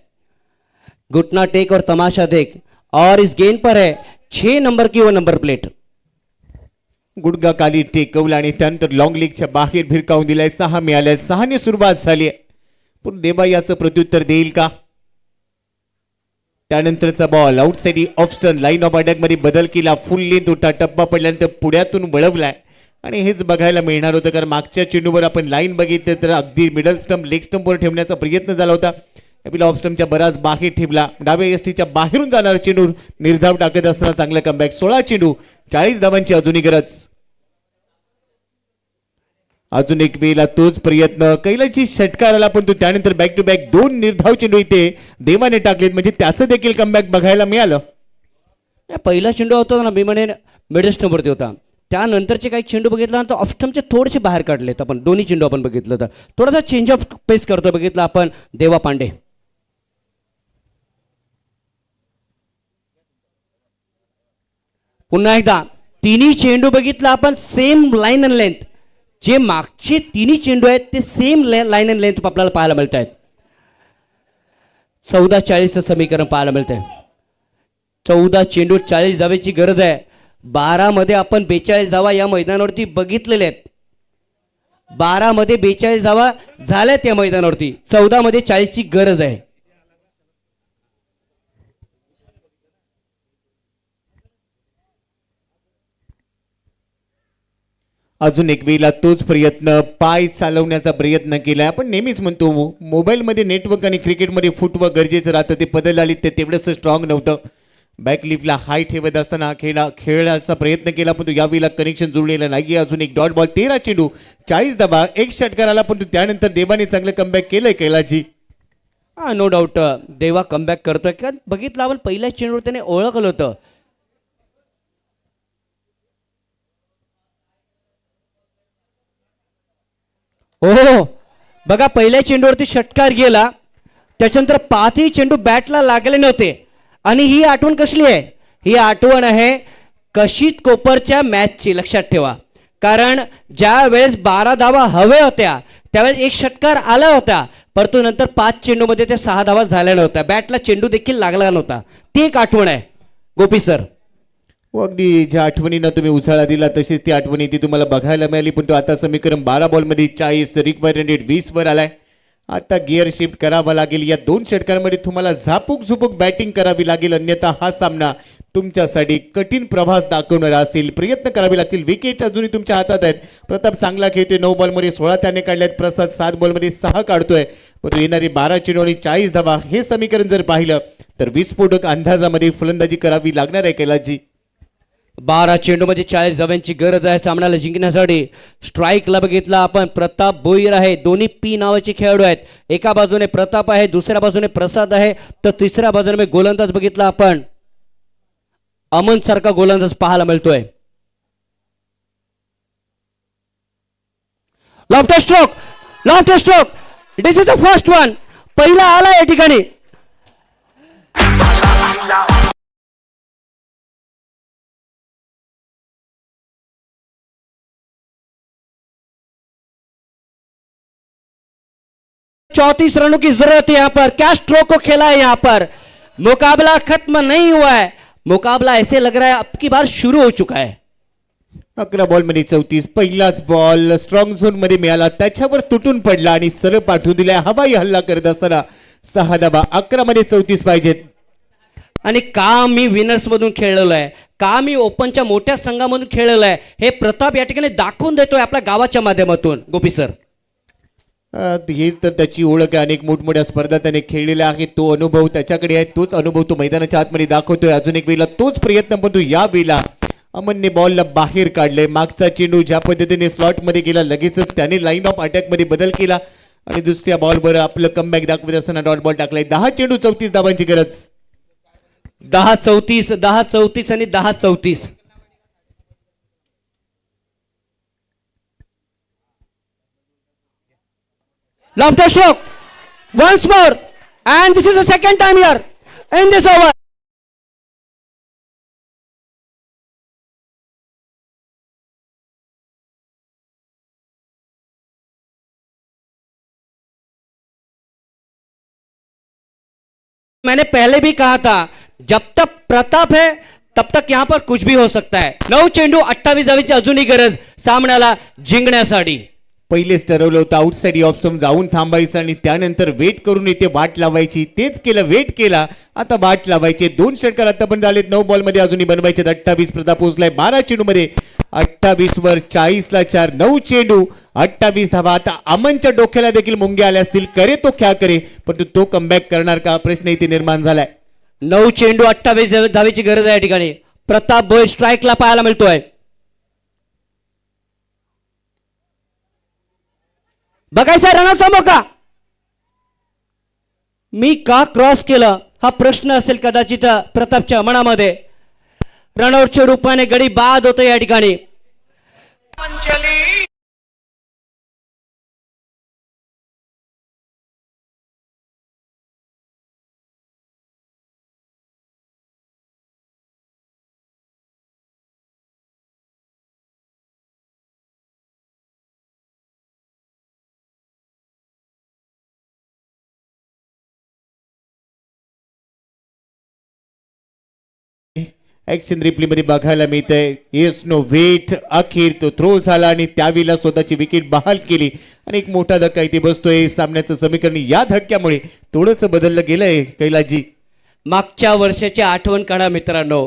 घुटना टेक और तमाशा देख. और इस गेंद पर है 6 नंबर की वो नंबर प्लेट. गुडगा खाली टेकवला आणि त्यानंतर लॉंग लीगच्या बाहेर भिरकावून दिलाय. 6 मिळाल्या. 6 ने सुरुवात झाली आहे. पण देवा याचं प्रत्युत्तर देईल का? त्यानंतरचा ball outside off stump. Line of attack मध्ये बदल केला. फुल लेंथ होता. टप्पा पडल्यानंतर पुढ्यातून वळवलाय आणि हेच बघायला मिळणार होतं. कारण मागच्या चेंडूवर आपण लाईन बघितलं तर अगदी मिडल स्टंप लेग स्टंपवर ठेवण्याचा प्रयत्न झाला होता. आपला ऑफ स्टंपच्या बराच बाहेर ठेवला. डाव्या यष्टीच्या बाहेरून जाणारा चेंडू निर्धाव टाकत असताना चांगला कमबॅक. 16 चेंडू 40 धावांची अजूनही गरज. अजून एक वेळेला तोच प्रयत्न. कैलाची षटकाराला पण तो त्यानंतर बॅक टू बॅक 2 निर्धाव चेंडू इथे देवाने टाकलेत म्हणजे त्याचं देखील कमबॅक बघायला मिळालं. पहिला चेंडू होता ना, मी म्हणेन मिड स्टंपवरती होता. त्यानंतरचे काही चेंडू बघितला तर ऑफ स्टंपचे थोडेसे बाहेर काढलेत आपण. दोन्ही चेंडू आपण बघितलं तर थोडासा चेंज ऑफ पेस करतो बघितलं आपण देवा पांडे. पुन्हा एकदा तिन्ही चेंडू बघितला आपण सेम लाईन अँड लेंथ. जे मागचे तिन्ही चेंडू आहेत ते सेम लाईन अँड लेंथ आपल्याला पाहायला मिळत आहेत. 14-40 समीकरण पाहायला मिळतंय. 14 चेंडू 40 धावेची गरज आहे. 12 मध्ये आपण 42 धावा या मैदानावरती बघितलेल्या आहेत. 12 मध्ये 42 धावा झाल्यात या मैदानावरती. 14 मध्ये 40ची गरज आहे. अजून एक वेळेला तोच प्रयत्न. पाय चालवण्याचा प्रयत्न केलाय. आपण नेहमीच म्हणतो मोबाईलमध्ये नेटवर्क आणि क्रिकेटमध्ये फुटवर्क गरजेचं राहतं. ते बदल आली ते तेवढंच स्ट्रॉंग नव्हतं. बॅकलिफ्टला हाय ठेवत असताना खेळाचा प्रयत्न केला पण तो यावेळेला कनेक्शन जुळलेलं नाहीये. अजून एक डॉट बॉल. 13 चेंडू 40 धावा. एक षटकार आला पण त्यानंतर देवाने चांगलं कमबॅक केलंय कैलासजी. नो डाऊट देवा कमबॅक करतोय. कारण बघितलं आपण पहिल्या चेंडूवर त्याने ओळखलं होतं. हो बघा पहिल्या चेंडूवरती षटकार गेला त्याच्यानंतर पाचही चेंडू बॅटला लागले नव्हते. आणि ही आठवण कसली आहे? ही आठवण आहे कशीत कोपरच्या मॅचची. लक्षात ठेवा, कारण ज्या वेळेस 12 धावा हवे होत्या त्यावेळेस एक षटकार आला होता, परंतु नंतर 5 चेंडूमध्ये ते 6 धावा झाल्या नव्हत्या. बॅटला चेंडू देखील लागला नव्हता. ती एक आठवण आहे गोपी सर. हो, अगदी ज्या आठवणींना तुम्ही उजाळा दिला तशीच ती आठवणी ती तुम्हाला बघायला मिळाली. पण तो आता समीकरण 12 बॉलमध्ये 40, रिक्वायर्ड 20 वर आलाय. आता गिअर शिफ्ट करावा लागेल. या 2 षटकांमध्ये तुम्हाला झापूक बॅटिंग करावी लागेल, अन्यथा हा सामना तुमच्यासाठी कठीण प्रवास दाखवणारा असेल. प्रयत्न करावे लागतील. विकेट अजूनही तुमच्या हातात आहेत. प्रताप चांगला खेळतोय. 9 बॉलमध्ये 16 त्याने काढल्यात. प्रसाद 7 बॉलमध्ये 6 काढतोय. परंतु येणारी 12 चेंडू आणि 40 धावा हे समीकरण जर पाहिलं तर विस्फोटक अंदाजामध्ये फलंदाजी करावी लागणार आहे कैलासजी. 12 चेंडूमध्ये 40 धाव्यांची गरज आहे सामन्याला जिंकण्यासाठी. स्ट्राईकला बघितला आपण प्रताप भोईर आहे. दोन्ही पी नावाचे खेळाडू आहेत. एका बाजूने प्रताप आहे, दुसऱ्या बाजूने प्रसाद आहे, तर तिसऱ्या बाजूने गोलंदाज बघितला आपण अमन सारखा गोलंदाज पाहायला मिळतोय. Laughter stroke this is the first one. पहिला आला या ठिकाणी. चौतीस रनों की जरूरत है यहाँ पर. क्या स्ट्रोक को खेला है यहाँ पर. मुकाबला खत्म नहीं हुआ है. मुकाबला ऐसे लग रहा है अब की बार शुरू हो चुका है. 11 बॉलमध्ये 34. पहिलाच बॉल स्ट्रॉंग झोन मध्ये मिळाला, त्याच्यावर तुटून पडला आणि सरळ पाठवून दिला. हवाई हल्ला करत असताना 6 धावा. 11 मध्ये 34 पाहिजेत. आणि का मी विनर्स मधून खेळलेलो आहे, का मी ओपनच्या मोठ्या संघामधून खेळलेलो आहे, हे प्रताप या ठिकाणी दाखवून देतोय आपल्या गावाच्या माध्यमातून. गोपी सर, हेच तर त्याची ओळख आहे. अनेक मोठमोठ्या स्पर्धा त्याने खेळलेल्या आहेत. तो अनुभव त्याच्याकडे आहे. तोच अनुभव तो मैदानाच्या आतमध्ये दाखवतोय. अजून एक वेळेला तोच प्रयत्न, पण तो या वेळेला अमनने बॉलला बाहेर काढले. मागचा चेंडू ज्या पद्धतीने स्लॉट मध्ये गेला, लगेचच त्याने लाईन ऑफ अटॅक मध्ये बदल केला आणि दुसऱ्या बॉलवर आपलं कमबॅक दाखवत असताना डॉट बॉल टाकलाय. 10 चेंडू 34 धावांची गरज. 10-34 10-34 आणि 10-34. Lofted stroke once more, and this is the second time here in this over. मैंने पहले भी कहा था जब तक प्रताप है तब तक यहां पर कुछ भी हो सकता है. 9 चेंडू 28 धावेची अजूनही गरज सामन्याला जिंकण्यासाठी. पहिलेच ठरवलं होतं आउटसाइड ऑफ स्टंप जाऊन थांबायचं आणि त्यानंतर वेट करून इथे वाट लावायची. तेच केलं, वेट केला, आता वाट लावायचे. 2 षटकार आता पण झालेत. 9 बॉलमध्ये अजूनही बनवायचे. 28 प्रताप पोहोचलाय. 12 चेंडू मध्ये 28 वर 40 ला 4. 9 चेंडू 28 धावा. आता अमनच्या डोक्याला देखील मुंग्या आल्या असतील. करे तो क्या करे, परंतु तो कमबॅक करणार का, प्रश्न इथे निर्माण झालाय. 9 चेंडू 28 धावेची गरज आहे या ठिकाणी. प्रताप भोईर स्ट्राईकला पाहायला मिळतोय. बघायचा रनआउटचा मौका. मी का क्रॉस केलं हा प्रश्न असेल कदाचित प्रतापच्या मनामध्ये. रनआउटच्या रूपाने गडी बाद होतं या ठिकाणी. ऍक्शन रिप्ले मध्ये बघायला मिळतंय. Yes no wait. अखेर तो थ्रो झाला आणि त्यावेळेला स्वतःची विकेट बहाल केली आणि एक मोठा धक्का इथे बसतोय. सामन्याचं समीकरण या धक्क्यामुळे थोडंसं बदललं गेलंय कैलासजी. मागच्या वर्षाची आठवण काढा मित्रांनो.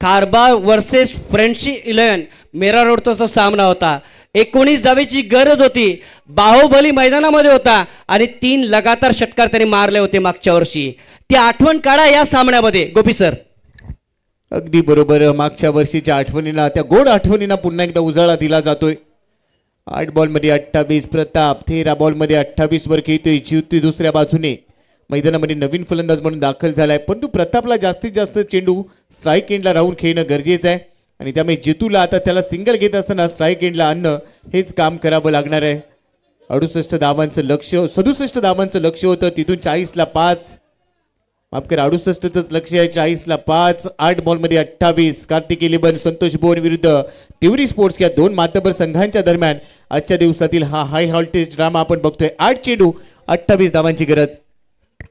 कारभार वर्सेस फ्रेंडशिप 11 मेरा रोडचा जो सामना होता. 19 धावेची गरज होती. बाहुबली मैदानामध्ये होता आणि 3 लगातार षटकार त्यांनी मारले होते मागच्या वर्षी. ती आठवण काढा या सामन्यामध्ये गोपी सर. अगदी बरोबर. मागच्या वर्षीच्या आठवणींना, त्या गोड आठवणींना पुन्हा एकदा उजाळा दिला जातोय. 8 बॉलमध्ये 28 प्रताप. 13 बॉलमध्ये 28 वर खेळतोय. ज्योती दुसऱ्या बाजूने मैदानामध्ये नवीन फलंदाज म्हणून दाखल झालाय. परंतु प्रतापला जास्तीत जास्त चेंडू स्ट्राईक एंडला राहून खेळणं गरजेचं आहे आणि त्यामुळे जितूला आता त्याला सिंगल घेत असताना स्ट्राईक एंडला आणणं हेच काम करावं लागणार आहे. 68 धावांचं लक्ष्य, 67 धावांचं लक्ष्य होतं, तिथून 40ला 5, माफ करा 68च लक्ष्य आहे, 40ला 5, 8 बॉलमध्ये 28. कार्तिक इलेवन संतोष बोन विरुद्ध तिवरी स्पोर्ट्स या दोन मातबर संघांच्या दरम्यान आजच्या दिवसातील हा हाय व्होल्टेज ड्रामा आपण बघतोय. 8 चेंडू 28 धावांची गरज.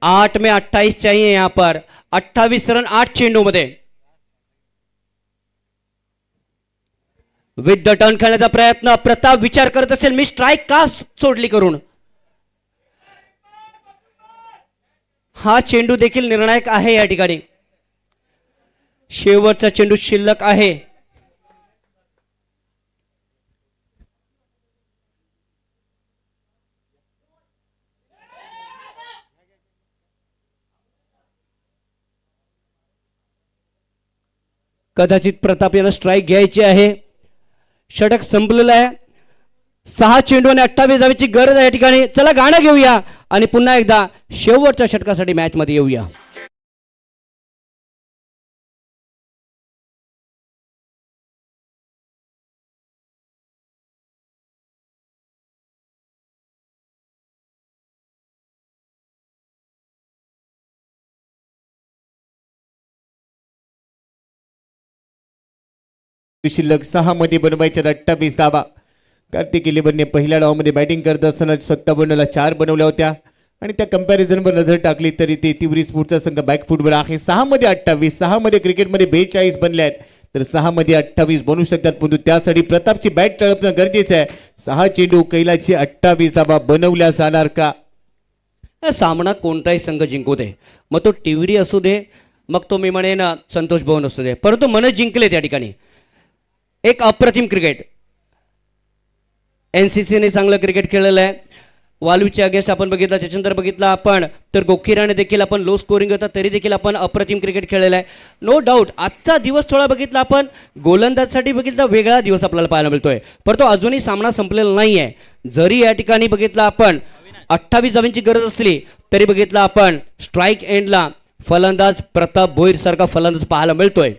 8 में 28 चाहिए यहाँ पर. 28 रन 8 चेंडू मध्ये. विथ द टर्न खेळण्याचा प्रयत्न. प्रताप विचार करत असेल मी स्ट्राईक का सोडली करून. हा चेंडू देखील निर्णायक आहे या ठिकाणी. शेवटचा चेंडू शिल्लक आहे. कदाचित प्रताप याला स्ट्राईक घ्यायची आहे. षटक संपलेलं आहे. 6 चेंडू आणि 28 धावेची गरज आहे या ठिकाणी. चला गाणं घेऊया आणि पुन्हा एकदा शेवटच्या षटकासाठी मॅच मध्ये येऊया. शिल्लक 6 मध्ये बनवायच्या 28 धावा. कार्तिक इलेवनने पहिल्या डावामध्ये बॅटिंग करत असताना 57ला 4 बनवल्या होत्या आणि त्या कंपॅरिझनवर नजर टाकली तरी ते तिवरी स्पोर्टचा संघ बॅकफुटवर आहे. 6 मध्ये 28, 6 मध्ये क्रिकेटमध्ये 42 बनले आहेत तर 6 मध्ये 28 बनवू शकतात, परंतु त्यासाठी प्रतापची बॅट टळपणं गरजेचं आहे. 6 चेंडू कैलाची 28 धावा बनवल्या जाणार का? सामना कोणताही संघ जिंकू दे, मग तो टिवरी असू दे, मग तो मी म्हणेन संतोष भवन असू दे, परंतु मन जिंकले त्या ठिकाणी. एक अप्रतिम क्रिकेट. NCCने चांगलं क्रिकेट खेळलेलं आहे. वालूच्या अगेन्स्ट आपण बघितला, त्याच्यानंतर बघितला आपण तर गोखीराने देखील आपण लो स्कोरिंग होता तरी देखील आपण अप्रतिम क्रिकेट खेळलेलं आहे. नो डाऊट आजचा दिवस थोडा बघितला आपण गोलंदाजसाठी बघितला वेगळा दिवस आपल्याला पाहायला मिळतोय, परंतु अजूनही सामना संपलेला नाही आहे. जरी या ठिकाणी बघितला आपण 28 धावांची गरज असली तरी बघितला आपण स्ट्राईक एंडला फलंदाज प्रताप भोईर सारखा फलंदाज पाहायला मिळतोय.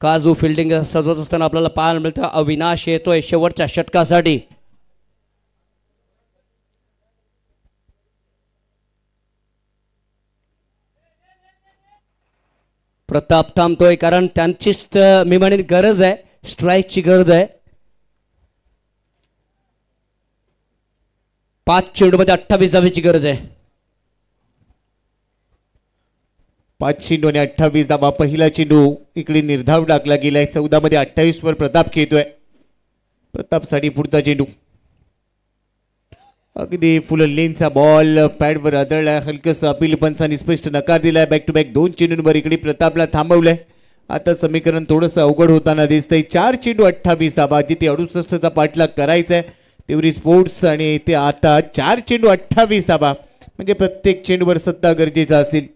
काजू फिल्डिंग सजवत असताना आपल्याला पाहायला मिळतं. अविनाश येतोय शेवटच्या षटकासाठी. प्रताप थांबतोय कारण त्यांचीच मी म्हणेन गरज आहे, स्ट्राईकची गरज आहे. 5 चेंडूमध्ये 28 धावेची गरज आहे. 5 चेंडू आणि 28 धावा. पहिला चेंडू इकडे निर्धाव टाकला गेलाय. 14 मध्ये 28 वर प्रताप खेळतोय. प्रतापसाठी पुढचा चेंडू अगदी फुल लेनचा बॉल पॅडवर आदळलाय. हलकस अपील पंचांनी स्पष्ट नकार दिलाय. बॅक टू बॅक 2 चेंडूंवर इकडे प्रतापला थांबवलंय. आता समीकरण थोडंसं अवघड होताना दिसतंय. 4 चेंडू 28 धावा. जिथे 68चा पाठलाग करायचा आहे तिवरी स्पोर्ट्स आणि इथे आता 4 चेंडू 28 धावा म्हणजे प्रत्येक चेंडूवर सत्ता गरजेचा असेल.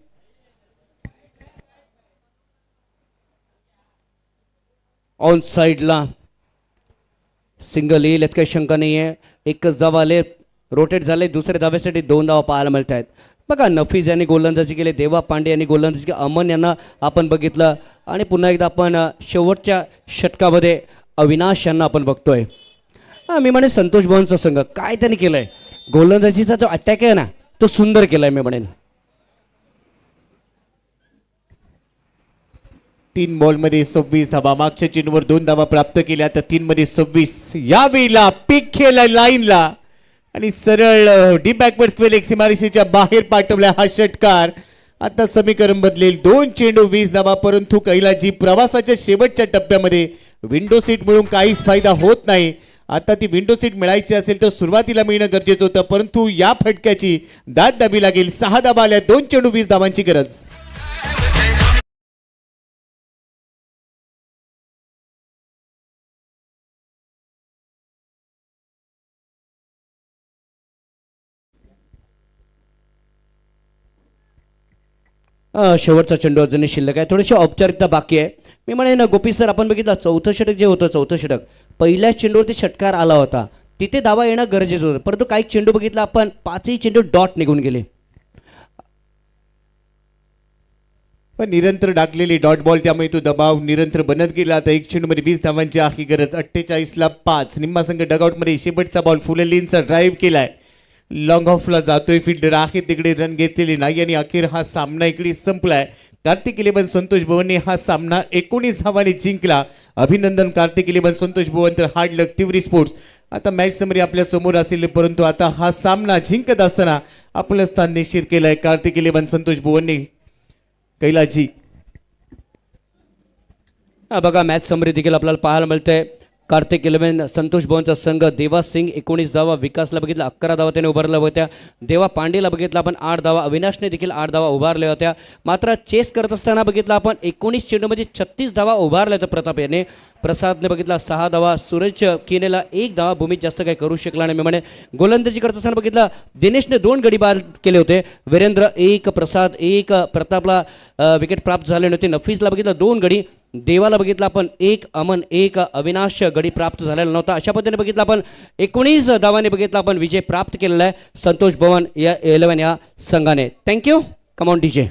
ऑन साइडला सिंगल येईल यात काही शंका नाही आहे. एकच धावा आले, रोटेट झाले. दुसऱ्या धाव्यासाठी 2 धावा पाहायला मिळत आहेत. बघा नफीज यांनी गोलंदाजी केली, देवा पांडे यांनी गोलंदाजी केली, अमन यांना आपण बघितलं आणि पुन्हा एकदा आपण शेवटच्या षटकामध्ये अविनाश यांना आपण बघतोय. मी म्हणे संतोष भवनचा संघ काय त्यांनी केलंय, गोलंदाजीचा जो अटॅक आहे ना तो सुंदर केलाय मी म्हणेन. 3 बॉलमध्ये 26 धावा. मागच्या चेंडूवर 2 धावा प्राप्त केल्या तर 3 मध्ये 26. यावेळेला पिक खेळला लाईनला आणि सरळ डी बॅकवर्ड स्क्वेअर एक सीमारेषेच्या बाहेर पाठवला हा षटकार. आता समीकरण बदलेल. 2 चेंडू 20 धावा. परंतु कैलाजी प्रवासाच्या शेवटच्या टप्प्यामध्ये विंडो सीट मिळून काहीच फायदा होत नाही. आता ती विंडो सीट मिळायची असेल तर सुरुवातीला मिळणं गरजेचं होतं, परंतु या फटक्याची दाद द्यावी लागेल. 6 धावा आल्या. 2 चेंडू 20 धावांची गरज. शेवटचा चेंडू अजूनही शिल्लक आहे. थोडीशी औपचारिकता बाकी आहे. मी म्हणेन गोपी सर आपण बघितलं चौथं षटक जे होतं, चौथं षटक पहिल्या चेंडूवरती षटकार आला होता, तिथे धावा येणं गरजेचं होतं, परंतु काही चेंडू बघितला आपण 5ही चेंडू डॉट निघून गेले. पण निरंतर डाकलेली डॉट बॉल, त्यामुळे तो दबाव निरंतर बनत गेला. आता 1 चेंडूमध्ये 20 धावांची आहे गरज. 48ला 5. निम्मा संघ डगआउटमध्ये. शेवटचा बॉल फुललींचा ड्राईव्ह केलाय, लॉंग ऑफला जातोय. फिल्डर आहे तिकडे, रन घेतलेली नाही आणि अखेर हा सामना इकडे संपलाय. कार्तिक 11 संतोष भुवनने हा सामना 19 धावांनी जिंकला. अभिनंदन कार्तिक 11 संतोष भुवन. तर हार्ड लक तिवरी स्पोर्ट्स. आता मॅच समरी आपल्या समोर असेल, परंतु आता हा सामना जिंकत असताना आपलं स्थान निश्चित केलंय कार्तिक 11 संतोष भुवनने. कैलाजी हा बघा, मॅच समरी देखील आपल्याला पाहायला मिळते. कार्तिक 11 संतोष भुवनचा संघ. देवा सिंग 19 धावा, विकासला बघितलं 11 धावा त्याने उभारल्या होत्या. देवा पांडेला बघितलं आपण 8 धावा, अविनाशने देखील 8 धावा उभारल्या होत्या. मात्र चेस करत असताना बघितलं आपण 19 चेंडूमध्ये 36 धावा उभारल्या होत्या प्रताप याने. प्रसादने बघितला 6 धावा, सूरज किनेला 1 धावा. भूमीत जास्त काही करू शकला नाही. मी म्हणे गोलंदाजी करत असताना बघितलं दिनेशने 2 गडी बाद केले होते. वीरेंद्र 1, प्रसाद 1, प्रतापला विकेट प्राप्त झाले नव्हते. नफीसला बघितलं 2 गडी, देवाला बघितलं आपण 1, अमन 1, अविनाश गडी प्राप्त झालेला नव्हता. अशा पद्धतीने बघितलं आपण 19 धावांनी बघितलं आपण विजय प्राप्त केलेला आहे संतोष भुवन या 11 या संघाने. थँक्यू. Come on DJ.